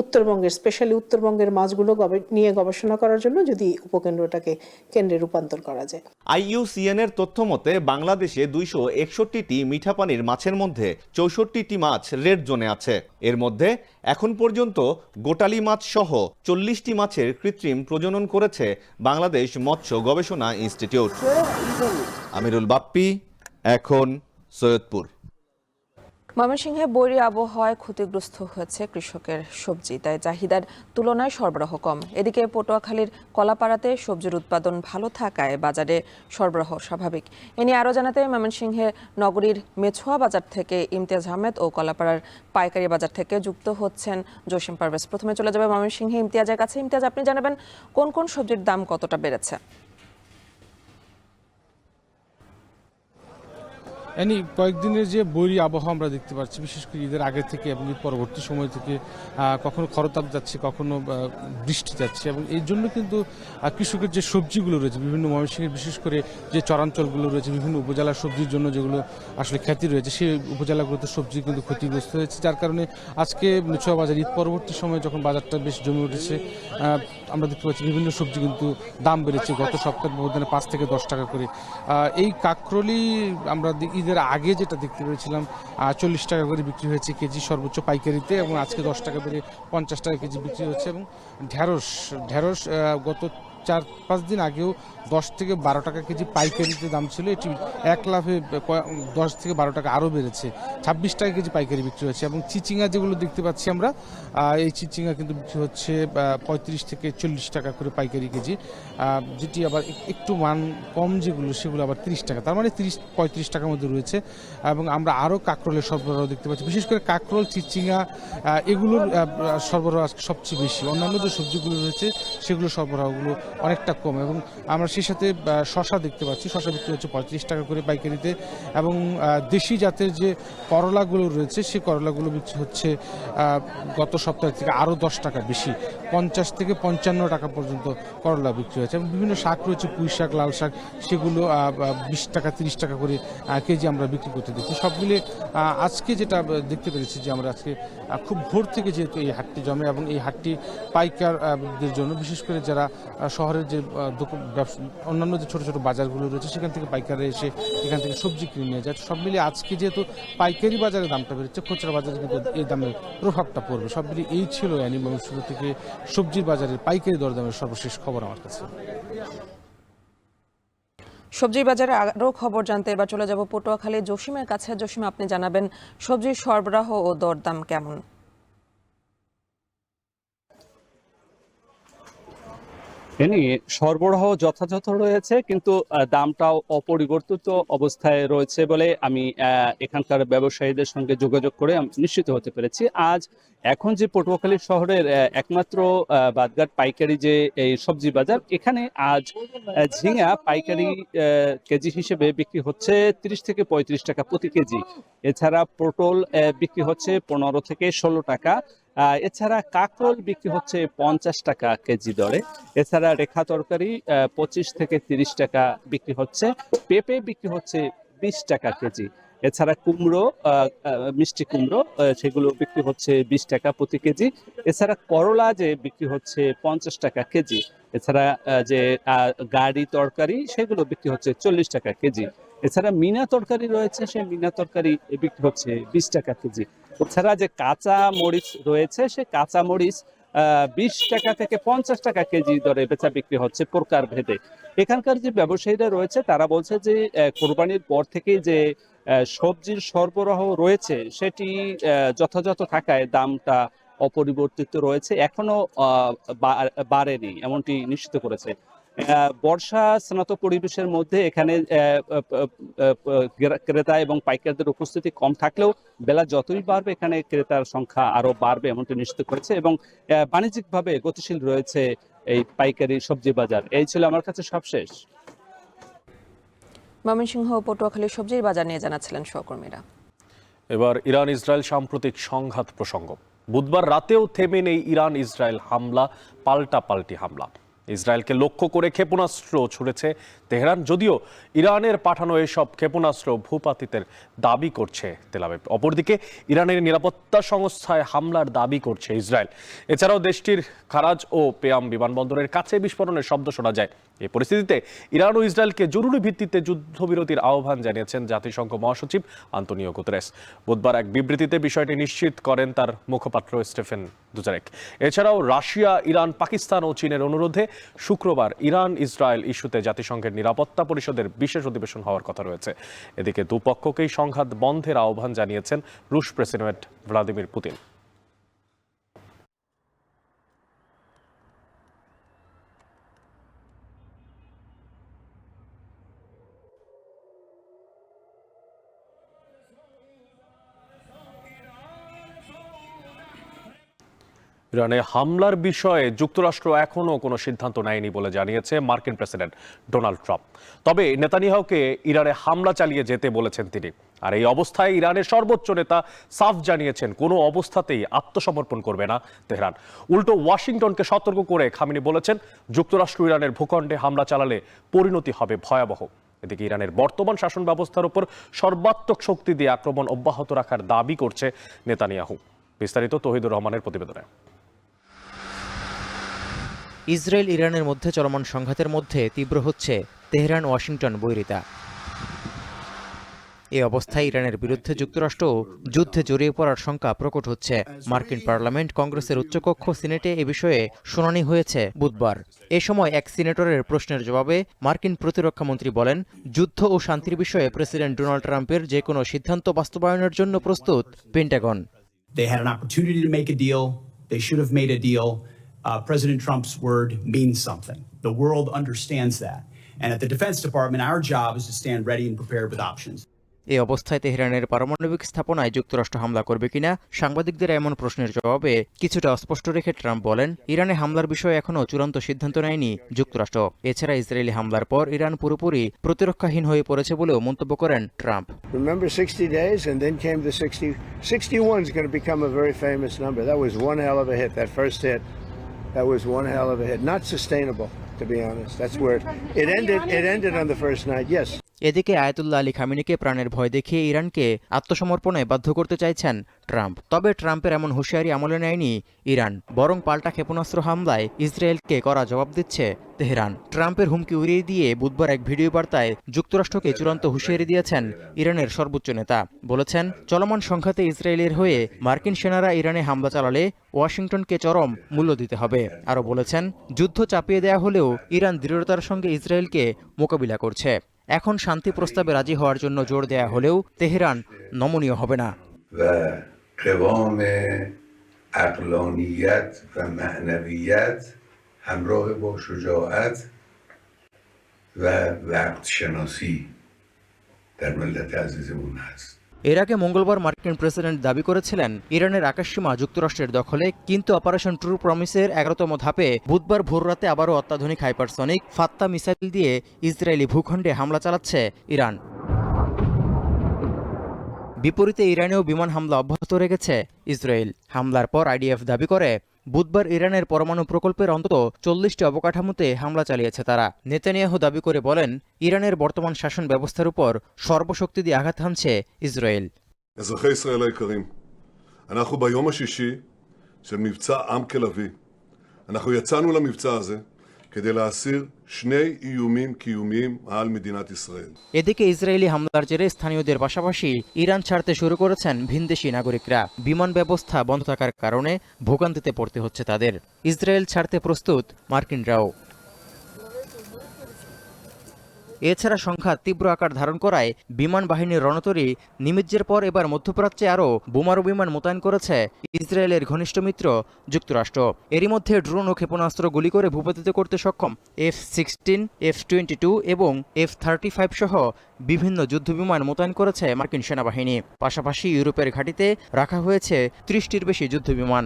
উত্তরবঙ্গের, স্পেশালি উত্তরবঙ্গের মাছগুলো নিয়ে গবেষণা করার জন্য যদি উপকেন্দ্রটাকে কেন্দ্রে রূপান্তর করা যায়। IUCN এর তথ্য মতে বাংলাদেশে 261টি মিঠা পানির মাছের মধ্যে 64টি মাছ রেড জোনে আছে। এর মধ্যে এখন পর্যন্ত গোটালি মাছ সহ 40টি মাছের কৃত্রিম প্রজনন করেছে বাংলাদেশ মৎস্য গবেষণা ইনস্টিটিউট। আমিরুল বাপ্পি, এখন সৈয়দপুর। ময়মনসিংহে বৈরী আবহাওয়ায় ক্ষতিগ্রস্ত হয়েছে কৃষকের সবজি, তাই চাহিদার তুলনায় সরবরাহ কম। এদিকে পটুয়াখালীর কলাপাড়াতে সবজির উৎপাদন ভালো থাকায় বাজারে সরবরাহ স্বাভাবিক। এ নিয়ে আরও জানাতে ময়মনসিংহে নগরীর মেছুয়া বাজার থেকে ইমতিয়াজ আহমেদ ও কলাপাড়ার পাইকারি বাজার থেকে যুক্ত হচ্ছেন জসিম পারভেজ। প্রথমে চলে যাবে ময়মনসিংহে ইমতিয়াজের কাছে। ইমতিয়াজ, আপনি জানাবেন কোন কোন সবজির দাম কতটা বেড়েছে? কয়েকদিনের যে বৈরী আবহাওয়া আমরা দেখতে পাচ্ছি, বিশেষ করে ঈদের আগে থেকে এবং ঈদ পরবর্তী সময় থেকে কখনো খরতাপ যাচ্ছে, কখনো বৃষ্টি যাচ্ছে, এবং এই জন্য কিন্তু কৃষকের যে সবজিগুলো রয়েছে বিভিন্ন ময়মনসিংহের, বিশেষ করে যে চরাঞ্চলগুলো রয়েছে বিভিন্ন উপজেলার সবজির জন্য যেগুলো আসলে খ্যাতি রয়েছে, সেই উপজেলাগুলোতে সবজি কিন্তু ক্ষতিগ্রস্ত হয়েছে। যার কারণে আজকে মেছুয়া বাজার ঈদ পরবর্তী সময়ে যখন বাজারটা বেশ জমে উঠেছে, আমরা দেখতে পাচ্ছি বিভিন্ন সবজি কিন্তু দাম বেড়েছে গত সপ্তাহের ব্যবধানে 5 থেকে 10 টাকা করে। এই কাকরলি আমরা ঈদের আগে যেটা দেখতে পেয়েছিলাম 40 টাকা করে বিক্রি হয়েছে কেজি সর্বোচ্চ পাইকারিতে, এবং আজকে 10 টাকা বেড়ে 50 টাকা কেজি বিক্রি হচ্ছে। এবং ঢেঁড়স গত 4-5 দিন আগেও 10 থেকে 12 টাকা কেজি পাইকারিতে দাম ছিল, এটি এক লাফে 10 থেকে 12 টাকা আরও বেড়েছে, 26 টাকা কেজি পাইকারি বিক্রি হচ্ছে। এবং চিচিঙ্গা যেগুলো দেখতে পাচ্ছি আমরা, এই চিচিঙ্গা কিন্তু বিক্রি হচ্ছে 35 থেকে 40 টাকা করে পাইকারি কেজি, যেটি আবার একটু মান কম যেগুলো সেগুলো আবার 30 টাকা, তার মানে 30-35 টাকার মধ্যে রয়েছে। এবং আমরা আরও কাঁকরোলের সরবরাহ দেখতে পাচ্ছি, বিশেষ করে কাঁকরোল, চিচিঙ্গা এগুলোর সরবরাহ আজকে সবচেয়ে বেশি। অন্যান্য যে সবজিগুলো রয়েছে সেগুলোর সরবরাহগুলো অনেকটা কম, এবং আমরা সেই সাথে শশা দেখতে পাচ্ছি, শশা বিক্রি হচ্ছে 35 টাকা করে পাইকারিতে, এবং দেশি জাতের যে করলাগুলো রয়েছে সেই করলাগুলো বিক্রি হচ্ছে গত সপ্তাহ থেকে আরও 10 টাকা বেশি, 50 থেকে 55 টাকা পর্যন্ত করলা বিক্রি হচ্ছে। এবং বিভিন্ন শাক রয়েছে, পুঁই শাক, লাল শাক, সেগুলো 20 টাকা 30 টাকা করে কেজি আমরা বিক্রি করতে দেখছি। সব মিলে আজকে যেটা দেখতে পেরেছি যে আমরা আজকে খুব ভোর থেকে যেহেতু এই হাটটি জমে, এবং এই হাটটি পাইকারদের জন্য, বিশেষ করে যারা শহরের যে অন্যান্য যে ছোট ছোট বাজারগুলো রয়েছে সেখান থেকে পাইকাররা এসে এখান থেকে সবজি কিনে নিয়ে যায়। সব মিলিয়ে আজকে যেহেতু পাইকারি বাজারে দামটা বেড়েছে, খুচরা বাজারে কিন্তু এই দামের প্রভাবটা পড়বে। সব মিলিয়ে এই ছিল অ্যানিমাল শুরু থেকে সবজির বাজারের পাইকারি দরদামের সর্বশেষ খবর আমার কাছে। সবজির বাজারে আরও খবর জানতে এবার চলে যাব পটুয়াখালী জসিমের কাছে। জসিম, আপনি জানাবেন সবজির সরবরাহ ও দরদাম কেমন? সরবরাহ যথাযথ রয়েছে, কিন্তু দামটাও অপরিবর্তিত অবস্থায় রয়েছে বলে আমি এখানকার ব্যবসায়ীদের সঙ্গে যোগাযোগ করে নিশ্চিত হতে পেরেছি। এখন যে পটুয়াখালী শহরের একমাত্র বাদঘাট পাইকারি যে এই সবজি বাজার, এখানে আজ ঝিঙা পাইকারি কেজি হিসেবে বিক্রি হচ্ছে 30 থেকে 35 টাকা প্রতি কেজি। এছাড়া পটল বিক্রি হচ্ছে 15 থেকে 16 টাকা। এছাড়া কাঁকরোল বিক্রি হচ্ছে 50 টাকা কেজি দরে। এছাড়া রেখা তরকারি 25 থেকে 30 টাকা বিক্রি হচ্ছে। পেঁপে বিক্রি হচ্ছে 20 টাকা কেজি। এছাড়া কুমড়ো, মিষ্টি কুমড়ো, সেগুলো বিক্রি হচ্ছে 20 টাকা প্রতি কেজি। এছাড়া করলা যে বিক্রি হচ্ছে 50 টাকা কেজি। এছাড়া যে গাড়ি তরকারি সেগুলো বিক্রি হচ্ছে 40 টাকা কেজি। এছাড়া মিনা তরকারি রয়েছে, সেই মিনা তরকারি বিক্রি হচ্ছে 20 টাকা কেজি। এছাড়া যে কাঁচা মরিচ রয়েছে, সে কাঁচা মরিচ 20 টাকা থেকে 50 টাকা কেজি দরে বেচা বিক্রি হচ্ছে প্রকার ভেদে। এখানকার যে ব্যবসায়ীরা রয়েছে তারা বলছে যে কোরবানির পর থেকে যে সবজির সরবরাহ রয়েছে সেটি যথাযথ থাকায় দামটা অপরিবর্তিত রয়েছে, এখনো বাড়েনি এমনটি নিশ্চিত করেছে। বর্ষা স্নাত পরিবেশের মধ্যে এখানে ক্রেতা এবং পাইকারদের উপস্থিতি কম থাকলেও বেলা যতই বাড়বে এখানে ক্রেতার সংখ্যা আরো বাড়বে এমনটি নিশ্চিত করেছে, এবং বাণিজ্যিকভাবে গতিশীল রয়েছে এই পাইকারি সবজি বাজার। এই ছিল আমার কাছে সবশেষ। ময়মনসিংহ ও পটুয়াখালী সবজির বাজার নিয়ে জানাচ্ছিলেন সহকর্মীরা। এবার ইরান ইসরায়েল সাম্প্রতিক সংঘাত প্রসঙ্গ। বুধবার রাতেও থেমে নেই ইরান ইসরায়েল হামলা, পাল্টাপাল্টি হামলা। ইসরায়েলকে লক্ষ্য করে ক্ষেপণাস্ত্র ছুড়েছে তেহরান, যদিও ইরানের পাঠানো এসব ক্ষেপণাস্ত্র ভূপাতিতের দাবি করছে তেল আবিব। অপরদিকে ইরানের নিরাপত্তা সংস্থায় হামলার দাবি করছে ইসরায়েল। এছাড়াও দেশটির খারাজ ও পেয়াম বিমানবন্দরের কাছে বিস্ফোরণের শব্দ শোনা যায়। এই পরিস্থিতিতে ইরান ও ইসরায়েলকে জরুরি ভিত্তিতে যুদ্ধবিরতির আহ্বান জানিয়েছেন জাতিসংঘ মহাসচিব আন্তোনিও গুতেরেস। বুধবার এক বিবৃতিতে বিষয়টি নিশ্চিত করেন তার মুখপাত্র স্টেফেন দুজারেক। এছাড়াও রাশিয়া, ইরান, পাকিস্তান ও চীনের অনুরোধে শুক্রবার ইরান ইসরায়েল ইস্যুতে জাতিসংঘের নিরাপত্তা পরিষদের বিশেষ অধিবেশন হওয়ার কথা রয়েছে। এদিকে দুপক্ষকেই সংঘাত বন্ধের আহ্বান জানিয়েছেন রুশ প্রেসিডেন্ট ভ্লাদিমির পুতিন। ইরানে হামলার বিষয়ে যুক্তরাষ্ট্র এখনও কোনো সিদ্ধান্ত নেয়নি বলে জানিয়েছে মার্কিন প্রেসিডেন্ট ডোনাল্ড ট্রাম্প। তবে নেতানিয়াহুকে ইরানে হামলা চালিয়ে যেতে বলেছেন তিনি। আর এই অবস্থায় ইরানের সর্বোচ্চ নেতা সাফ জানিয়েছেন কোনো অবস্থাতেই আত্মসমর্পণ করবে না তেহরান। উল্টো ওয়াশিংটনকে সতর্ক করে খামেনি বলেছেন, যুক্তরাষ্ট্র ইরানের ভূখণ্ডে হামলা চালালে পরিণতি হবে ভয়াবহ। এদিকে ইরানের বর্তমান শাসন ব্যবস্থার উপর সর্বাত্মক শক্তি দিয়ে আক্রমণ অব্যাহত রাখার দাবি করছে নেতানিয়াহু। বিস্তারিত তৌহিদুর রহমানের প্রতিবেদনে। ইসরায়েল ইরানের মধ্যে চলমান সংঘাতের মধ্যে তীব্র হচ্ছে তেহরান ওয়াশিংটন বৈরিতা। এই অবস্থায় ইরানের বিরুদ্ধে যুক্তরাষ্ট্র যুদ্ধে জড়িয়ে পড়ার শঙ্কা প্রকট হচ্ছে। মার্কিন পার্লামেন্ট কংগ্রেসের উচ্চকক্ষ সিনেটে এ বিষয়ে শুনানি হয়েছে বুধবার। এ সময় এক সিনেটরের প্রশ্নের জবাবে মার্কিন প্রতিরক্ষামন্ত্রী বলেন, যুদ্ধ ও শান্তির বিষয়ে প্রেসিডেন্ট ডোনাল্ড ট্রাম্পের যে কোনো সিদ্ধান্ত বাস্তবায়নের জন্য প্রস্তুত Pentagon. President Trump's word means something. The world understands that. And at the Defense Department, our job is to stand ready and prepared with options. এই অবস্থায় তেহরানের পারমাণবিক স্থাপনায় যুক্তরাষ্ট্র হামলা করবে কিনা সাংবাদিকদের এমন প্রশ্নের জবাবে কিছুটা অস্পষ্ট রেখে ট্রাম্প বলেন, ইরানে হামলার বিষয়ে এখনও চূড়ান্ত সিদ্ধান্ত নেয়নি যুক্তরাষ্ট্র। এছাড়া ইসরায়েলি হামলার পর ইরান পুরোপুরি প্রতিরক্ষাহীন হয়ে পড়েছে বলেও মন্তব্য করেন Trump. Remember 60 days and then came the 61 is going to become a very famous number. That was one hell of a hit. That first hit, that was one hell of a hit. Not sustainable, to be honest. That's where it ended. It ended on the first night. Yes. এদিকে Ayatollah Ali খামেনিকে প্রাণের ভয় দেখিয়ে ইরানকে আত্মসমর্পণে বাধ্য করতে চাইছেন Trump. তবে ট্রাম্পের এমন হুঁশিয়ারি আমলে নেয়নি ইরান, বরং পাল্টা ক্ষেপণাস্ত্র হামলায় ইসরায়েলকে কড়া জবাব দিচ্ছে তেহরান। ট্রাম্পের হুমকি উড়িয়ে দিয়ে বুধবার এক ভিডিও বার্তায় যুক্তরাষ্ট্রকে চূড়ান্ত হুঁশিয়ারি দিয়েছেন ইরানের সর্বোচ্চ নেতা। বলেছেন, চলমান সংঘাতে ইসরায়েলের হয়ে মার্কিন সেনারা ইরানে হামলা চালালে ওয়াশিংটনকে চরম মূল্য দিতে হবে। আরও বলেছেন, যুদ্ধ চাপিয়ে দেয়া হলেও ইরান দৃঢ়তার সঙ্গে ইসরায়েলকে মোকাবিলা করছে। এখন শান্তি প্রস্তাবে রাজি হওয়ার জন্য জোর দেয়া হলেও তেহরান নমনীয় হবে না। এর আগে মঙ্গলবার মার্কিন প্রেসিডেন্ট দাবি করেছিলেন ইরানের আকাশসীমা যুক্তরাষ্ট্রের দখলে, কিন্তু অপারেশন ট্রু প্রমিসের ১১তম ধাপে বুধবার ভোররাতে আবারও অত্যাধুনিক হাইপারসনিক ফাত্তা মিসাইল দিয়ে ইসরায়েলি ভূখণ্ডে হামলা চালাচ্ছে ইরান। বিপরীতে ইরানেও বিমান হামলা অব্যাহত রেখেছে ইসরায়েল। হামলার পর আইডিএফ দাবি করে বুধবার ইরানের পরমাণু প্রকল্পের অন্তত ৪০টি অবকাঠামোতে হামলা চালিয়েছে তারা। নেতানিয়াহু দাবি করে বলেন, ইরানের বর্তমান শাসন ব্যবস্থার উপর সর্বশক্তি দিয়ে আঘাত হানছে ইসরায়েল। אזרחי ישראל היקרים, אנחנו ביום השישי של מבצע עם כלבי. אנחנו יצאנו למבצע הזה כדי להסיר שני איומים קיומיים על מדינת ישראל. এদিকে ইসরায়েলি হামলার জেরে স্থানীয়দের পাশাপাশি ইরান ছাড়তে শুরু করেছেন ভিনদেশি নাগরিকরা। বিমান ব্যবস্থা বন্ধ থাকার কারণে ভোগান্তিতে পড়তে হচ্ছে তাদের। ইসরায়েল ছাড়তে প্রস্তুত মার্কিনরাও। এছাড়া সংঘাত তীব্র আকার ধারণ করায় বিমান বাহিনীর রণতরী নিমিজ্জের পর এবার মধ্যপ্রাচ্যে আরও বোমারু বিমান মোতায়েন করেছে ইসরায়েলের ঘনিষ্ঠ মিত্র যুক্তরাষ্ট্র। এরই মধ্যে ড্রোন ও ক্ষেপণাস্ত্র গুলি করে ভূপাতিত করতে সক্ষম F-16, F-22 এবং F-35 সহ বিভিন্ন যুদ্ধবিমান মোতায়েন করেছে মার্কিন সেনাবাহিনী। পাশাপাশি ইউরোপের ঘাঁটিতে রাখা হয়েছে ৩০টির বেশি যুদ্ধবিমান।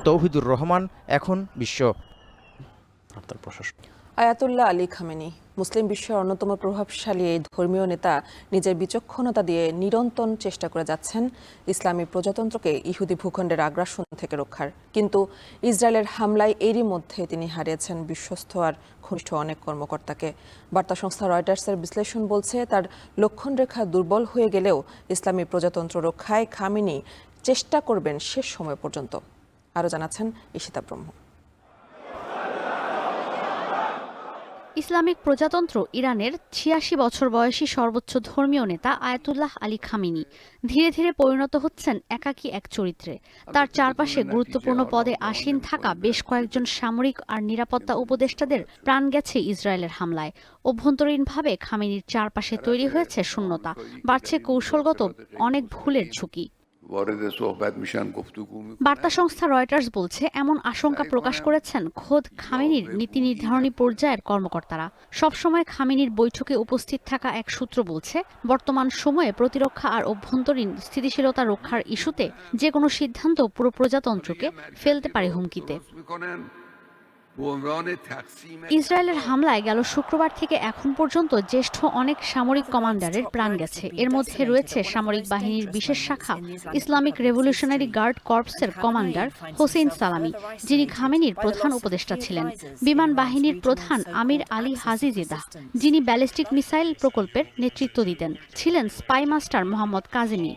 তৌহিদুর রহমান, এখন বিশ্ব। আয়াতুল্লাহ আলী খামেনি মুসলিম বিশ্বের অন্যতম প্রভাবশালী এই ধর্মীয় নেতা নিজের বিচক্ষণতা দিয়ে নিরন্তর চেষ্টা করে যাচ্ছেন ইসলামী প্রজাতন্ত্রকে ইহুদি ভূখণ্ডের আগ্রাসন থেকে রক্ষার। কিন্তু ইসরায়েলের হামলায় এরই মধ্যে তিনি হারিয়েছেন বিশ্বস্ত আর ঘনিষ্ঠ অনেক কর্মকর্তাকে। বার্তা সংস্থা রয়টার্সের বিশ্লেষণ বলছে, তার লক্ষণরেখা দুর্বল হয়ে গেলেও ইসলামী প্রজাতন্ত্র রক্ষায় খামেনি চেষ্টা করবেন শেষ সময় পর্যন্ত। আরও জানাচ্ছেন ঈশিতা ব্রহ্ম। ইসলামিক প্রজাতন্ত্র ইরানের ৮৬ বছর বয়সী সর্বোচ্চ ধর্মীয় নেতা আয়াতুল্লাহ আলী খামেনি ধীরে ধীরে পরিণত হচ্ছেন একাকী এক চরিত্রে। তার চারপাশে গুরুত্বপূর্ণ পদে আসীন থাকা বেশ কয়েকজন সামরিক আর নিরাপত্তা উপদেষ্টাদের প্রাণ গেছে ইসরায়েলের হামলায়। অভ্যন্তরীণভাবে খামেনির চারপাশে তৈরি হয়েছে শূন্যতা, বাড়ছে কৌশলগত অনেক ভুলের ঝুঁকি। বার্তা সংস্থা রয়টার্স বলছে, এমন আশঙ্কা প্রকাশ করেছেন খোদ খামেনির নীতি নির্ধারণী পর্যায়ের কর্মকর্তারা। সবসময় খামেনির বৈঠকে উপস্থিত থাকা এক সূত্র বলছে, বর্তমান সময়ে প্রতিরক্ষা আর অভ্যন্তরীণ স্থিতিশীলতা রক্ষার ইস্যুতে যে কোনো সিদ্ধান্ত পুরো প্রজাতন্ত্রকে ফেলতে পারে হুমকিতে। ইসরায়েলের হামলায় গেল শুক্রবার থেকে এখন পর্যন্ত জ্যেষ্ঠ অনেক সামরিক কমান্ডারের প্রাণ গেছে। এর মধ্যে রয়েছে সামরিক বাহিনীর বিশেষ শাখা ইসলামিক রেভলিউশনারি গার্ড কর্পসের কমান্ডার হোসেইন সালামি, যিনি খামেনির প্রধান উপদেষ্টা ছিলেন, বিমান বাহিনীর প্রধান আমির আলী হাজি জেদাহ, যিনি ব্যালিস্টিক মিসাইল প্রকল্পের নেতৃত্ব দিতেন, ছিলেন স্পাই মাস্টার মোহাম্মদ কাজেমি।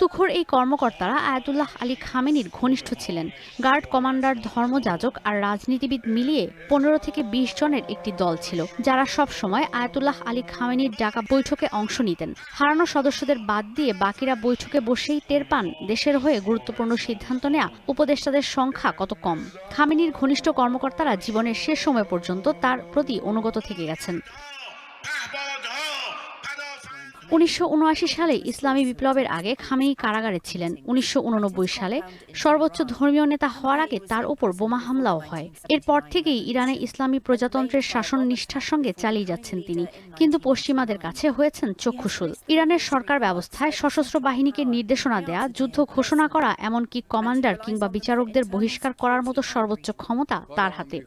তুখোর এই কর্মকর্তারা আয়াতুল্লাহ আলী খামেনির ঘনিষ্ঠ ছিলেন। গার্ড কমান্ডার, ধর্মযাজক আর রাজনীতিবিদ মিলিয়ে ১৫ থেকে ২০ জনের একটি দল ছিল, যারা সব সময় আয়াতুল্লাহ আলী খামেনির ডাকা বৈঠকে অংশ নিতেন। হারানো সদস্যদের বাদ দিয়ে বাকিরা বৈঠকে বসেই টের পান দেশের হয়ে গুরুত্বপূর্ণ সিদ্ধান্ত নেওয়া উপদেষ্টাদের সংখ্যা কত কম। খামেনির ঘনিষ্ঠ কর্মকর্তারা জীবনের শেষ সময় পর্যন্ত তার প্রতি অনুগত থেকে গেছেন। 1979 সালে ইসলামী বিপ্লবের আগে খামেনি কারাগারে ছিলেন। 1989 সালে সর্বোচ্চ ধর্মীয় নেতা হওয়ার আগে তার উপর বোমা হামলাও হয়। এরপর থেকেই ইরানে ইসলামী প্রজাতন্ত্রের শাসন নিষ্ঠার সঙ্গে চালিয়ে যাচ্ছেন তিনি, কিন্তু পশ্চিমাদের কাছে হয়েছেন চক্ষুশূল। ইরানের সরকার ব্যবস্থায় সশস্ত্র বাহিনীকে নির্দেশনা দেয়া, যুদ্ধ ঘোষণা করা, এমনকি কমান্ডার কিংবা বিচারকদের বহিষ্কার করার মতো সর্বোচ্চ ক্ষমতা তার হাতে।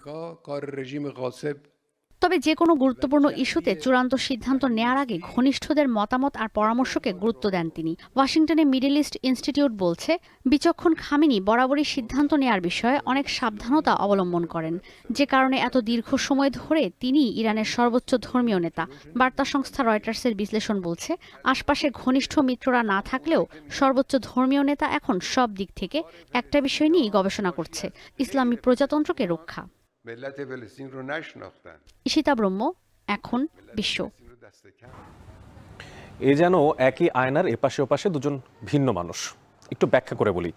তবে যে কোনো গুরুত্বপূর্ণ ইস্যুতে চূড়ান্ত সিদ্ধান্ত নেয়ার আগে ঘনিষ্ঠদের মতামত আর পরামর্শকে গুরুত্ব দেন তিনি। ওয়াশিংটনে মিডল ইস্ট ইনস্টিটিউট বলছে, বিচক্ষণ খামেনি বরাবরই সিদ্ধান্ত নেয়ার বিষয়ে অনেক সাবধানতা অবলম্বন করেন, যে কারণে এত দীর্ঘ সময় ধরে তিনি ইরানের সর্বোচ্চ ধর্মীয় নেতা। বার্তা সংস্থা রয়টার্সের বিশ্লেষণ বলছে, আশপাশে ঘনিষ্ঠ মিত্ররা না থাকলেও সর্বোচ্চ ধর্মীয় নেতা এখন সব দিক থেকে একটা বিষয় নিয়েই গবেষণা করছে: ইসলামী প্রজাতন্ত্রকে রক্ষা। ঈশিতা ব্রহ্ম, এখন বিশ্ব। এ যেন একই আয়নার এপাশে ওপাশে দুজন ভিন্ন মানুষ। একটু ব্যাখ্যা করে বলি,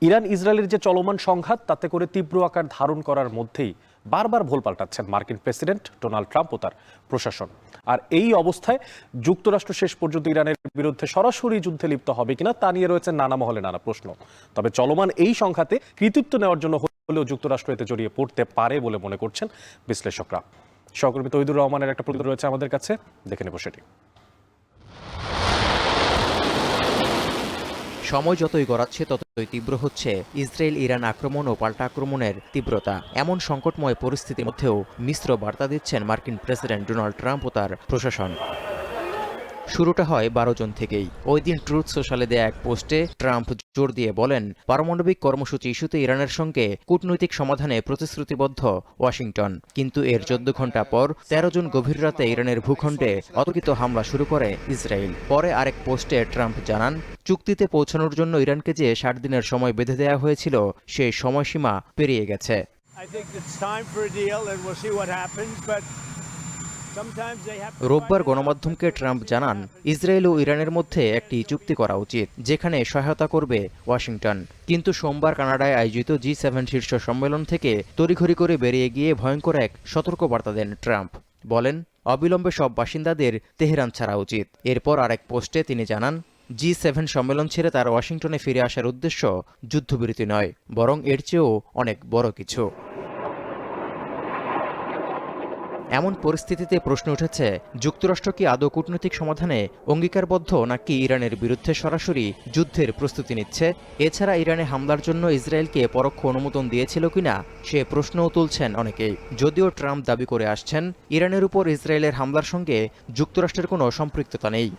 ইরান ইসরায়েলের যে চলমান সংঘাত, তাতে করে তীব্র আকার ধারণ করার মধ্যেই বারবার ভোল পাল্টাচ্ছেন মার্কিন প্রেসিডেন্ট ডোনাল্ড ট্রাম্প ও তার প্রশাসন। আর এই অবস্থায় যুক্তরাষ্ট্র শেষ পর্যন্ত ইরানের বিরুদ্ধে সরাসরি যুদ্ধে লিপ্ত হবে কিনা তা নিয়ে রয়েছে নানা মহলে নানা প্রশ্ন। তবে চলমান এই সংঘাতে কৃতিত্ব নেওয়ার জন্য হলেও যুক্তরাষ্ট্র এতে জড়িয়ে পড়তে পারে বলে মনে করছেন বিশ্লেষকরা। সহকর্মী তৌহিদুর রহমানের একটা প্রতিবেদন রয়েছে আমাদের কাছে, দেখে নেব সেটি। সময় যতই গড়াচ্ছে ততই তীব্র হচ্ছে ইসরায়েল ইরান আক্রমণ ও পাল্টা আক্রমণের তীব্রতা। এমন সংকটময় পরিস্থিতির মধ্যেও মিশ্র বার্তা দিচ্ছেন মার্কিন প্রেসিডেন্ট ডোনাল্ড ট্রাম্প ও তার প্রশাসন। শুরুটা হয় 12 জন থেকেই। ওই দিন ট্রুথ সোশ্যালে দেয়া এক পোস্টে ট্রাম্প জোর দিয়ে বলেন, পারমাণবিক কর্মসূচি ইস্যুতে ইরানের সঙ্গে কূটনৈতিক সমাধানে প্রতিশ্রুতিবদ্ধ ওয়াশিংটন। কিন্তু এর 14 ঘন্টা পর 13 জন গভীর রাতে ইরানের ভূখণ্ডে অতর্কিত হামলা শুরু করে ইসরায়েল। পরে আরেক পোস্টে ট্রাম্প জানান, চুক্তিতে পৌঁছানোর জন্য ইরানকে যে 60 দিনের সময় বেঁধে দেওয়া হয়েছিল সেই সময়সীমা পেরিয়ে গেছে। রোববার গণমাধ্যমকে ট্রাম্প জানান, ইসরায়েল ও ইরানের মধ্যে একটি চুক্তি করা উচিত, যেখানে সহায়তা করবে ওয়াশিংটন। কিন্তু সোমবার কানাডায় আয়োজিত G7 শীর্ষ সম্মেলন থেকে তড়িঘড়ি করে বেরিয়ে গিয়ে ভয়ঙ্কর এক সতর্কবার্তা দেন ট্রাম্প। বলেন, অবিলম্বে সব বাসিন্দাদের তেহরান ছাড়া উচিত। এরপর আরেক পোস্টে তিনি জানান, G7 সম্মেলন ছেড়ে তার ওয়াশিংটনে ফিরে আসার উদ্দেশ্য যুদ্ধবিরতি নয়, বরং এর চেয়েও অনেক বড় কিছু। এমন পরিস্থিতিতে প্রশ্ন উঠেছে, যুক্তরাষ্ট্র কি আদৌ কূটনৈতিক সমাধানে অঙ্গীকারবদ্ধ, নাকি ইরানের বিরুদ্ধে সরাসরি যুদ্ধের প্রস্তুতি নিচ্ছে? এছাড়া ইরানে হামলার জন্য ইসরায়েলকে পরোক্ষ অনুমোদন দিয়েছিল কিনা সে প্রশ্নও তুলছেন অনেকেই। যদিও ট্রাম্প দাবি করে আসছেন, ইরানের উপর ইসরায়েলের হামলার সঙ্গে যুক্তরাষ্ট্রের কোনো সম্পৃক্ততা নেই।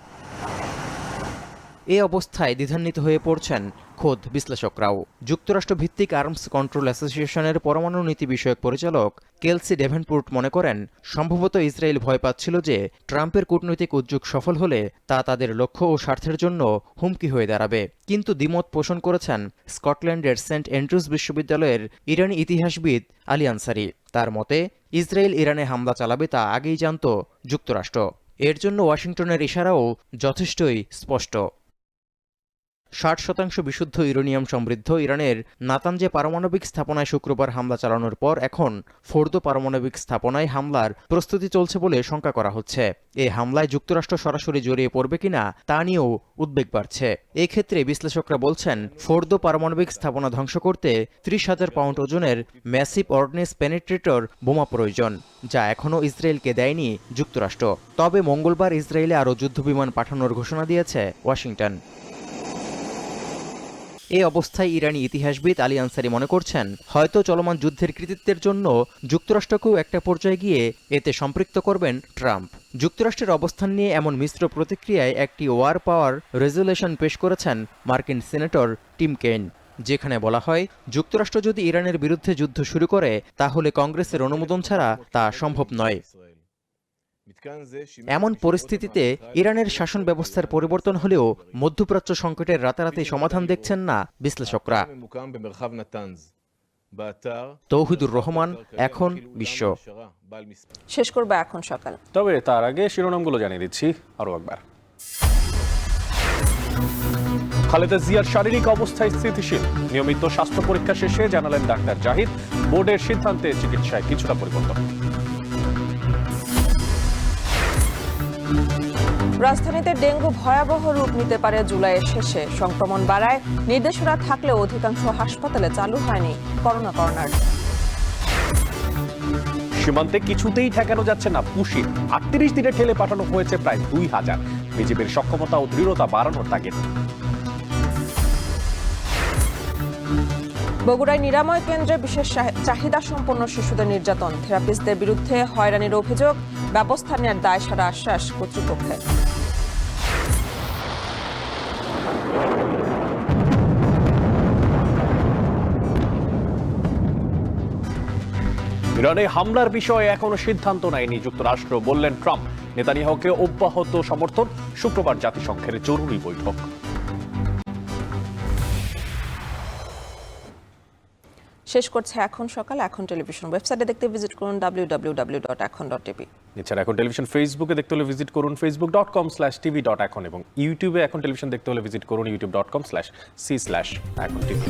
এই অবস্থায় দ্বিধান্বিত হয়ে পড়ছেন খোদ বিশ্লেষকরাও। যুক্তরাষ্ট্র ভিত্তিক আর্মস কন্ট্রোল অ্যাসোসিয়েশনের পরমাণু নীতি বিষয়ক পরিচালক কেলসি ডেভেনপোর্ট মনে করেন, সম্ভবত ইসরায়েল ভয় পাচ্ছিল যে ট্রাম্পের কূটনৈতিক উদ্যোগ সফল হলে তা তাদের লক্ষ্য ও স্বার্থের জন্য হুমকি হয়ে দাঁড়াবে। কিন্তু দ্বিমত পোষণ করেছেন স্কটল্যান্ডের সেন্ট অ্যান্ড্রুজ বিশ্ববিদ্যালয়ের ইরানি ইতিহাসবিদ আলী আনসারি। তার মতে, ইসরায়েল ইরানে হামলা চালাবে তা আগেই জানত যুক্তরাষ্ট্র। এর জন্য ওয়াশিংটনের ইশারাও যথেষ্টই স্পষ্ট। 60% বিশুদ্ধ ইউরেনিয়াম সমৃদ্ধ ইরানের নাতানজে পারমাণবিক স্থাপনায় শুক্রবার হামলা চালানোর পর এখন ফোর্দো পারমাণবিক স্থাপনায় হামলার প্রস্তুতি চলছে বলে শঙ্কা করা হচ্ছে। এই হামলায় যুক্তরাষ্ট্র সরাসরি জড়িয়ে পড়বে কিনা তা নিয়েও উদ্বেগ বাড়ছে। এক্ষেত্রে বিশ্লেষকরা বলছেন, ফোর্দো পারমাণবিক স্থাপনা ধ্বংস করতে 30,000 পাউন্ড ওজনের ম্যাসিভ অর্ডিন্যান্স পেনিট্রেটর বোমা প্রয়োজন, যা এখনও ইসরায়েলকে দেয়নি যুক্তরাষ্ট্র। তবে মঙ্গলবার ইসরায়েলে আরও যুদ্ধবিমান পাঠানোর ঘোষণা দিয়েছে ওয়াশিংটন। এই অবস্থায় ইরানি ইতিহাসবিদ আলী আনসারি মনে করছেন, হয়তো চলমান যুদ্ধের কৃতিত্বের জন্য যুক্তরাষ্ট্রকেও একটা পর্যায়ে গিয়ে এতে সম্পৃক্ত করবেন ট্রাম্প। যুক্তরাষ্ট্রের অবস্থান নিয়ে এমন মিশ্র প্রতিক্রিয়ায় একটি ওয়ার পাওয়ার রেজুলেশন পেশ করেছেন মার্কিন সিনেটর টিম কেইন, যেখানে বলা হয়, যুক্তরাষ্ট্র যদি ইরানের বিরুদ্ধে যুদ্ধ শুরু করে তাহলে কংগ্রেসের অনুমোদন ছাড়া তা সম্ভব নয়। এমন পরিস্থিতিতে ইরানের শাসন ব্যবস্থার পরিবর্তন হলেও মধ্যপ্রাচ্য সংকটের রাতারাতি সমাধান দেখছেন না বিশ্লেষকরা। তৌহিদুর রহমান, এখন বিশ্ব। শেষ করবে এখন সকাল। তবে তার আগে শিরোনামগুলো জানিয়ে দিচ্ছি আরো একবার। খালেদা জিয়ার শারীরিক অবস্থায় স্থিতিশীল, নিয়মিত স্বাস্থ্য পরীক্ষা শেষে জানালেন ডাক্তার জাহিদ। বোর্ডের সিদ্ধান্তে চিকিৎসায় কিছুটা পরিবর্তন। রাজধানীতে ডেঙ্গু ভয়াবহ রূপ নিতে পারে জুলাইয়ের শেষে। সংক্রমণ বাড়ায়, নির্দেশনা থাকলেও অধিকাংশ হাসপাতালে চালু হয়নি করোনা কর্নার। সীমান্তে কিছুতেই ঠেকানো যাচ্ছে না পুশি। ৩৮ দিনে ঠেলে পাঠানো হয়েছে প্রায় ২,০০০। বিজেপির সক্ষমতা ও দৃঢ়তা বাড়ানোর তাগিদ। বগুড়ায় নিরাময় কেন্দ্রে বিশেষ চাহিদা সম্পন্ন শিশুদের নির্যাতন, থেরাপিস্টদের বিরুদ্ধে হয়রানির অভিযোগ, ব্যবস্থা নেওয়ার দায়সারা আশ্বাস কর্তৃপক্ষের। ইরানে হামলার বিষয়ে এখনো সিদ্ধান্ত নেয়নি যুক্তরাষ্ট্র, বললেন ট্রাম্প। নেতানিয়াহুকে অব্যাহত সমর্থন, শুক্রবার জাতিসংঘের জরুরি বৈঠক। শেষ করছে এখন সকাল। এখন টেলিভিশন ওয়েবসাইটে দেখতে ভিজিট করুন www.ekhon.tv। এছাড়া এখন টেলিভিশন ফেসবুকে দেখতে হলে ভিজিট করুন facebook.com/tv.ekhon এবং ইউটিউবে এখন টেলিভিশন দেখতে হলে ভিজিট করুন youtube.com/c/ekhon tv।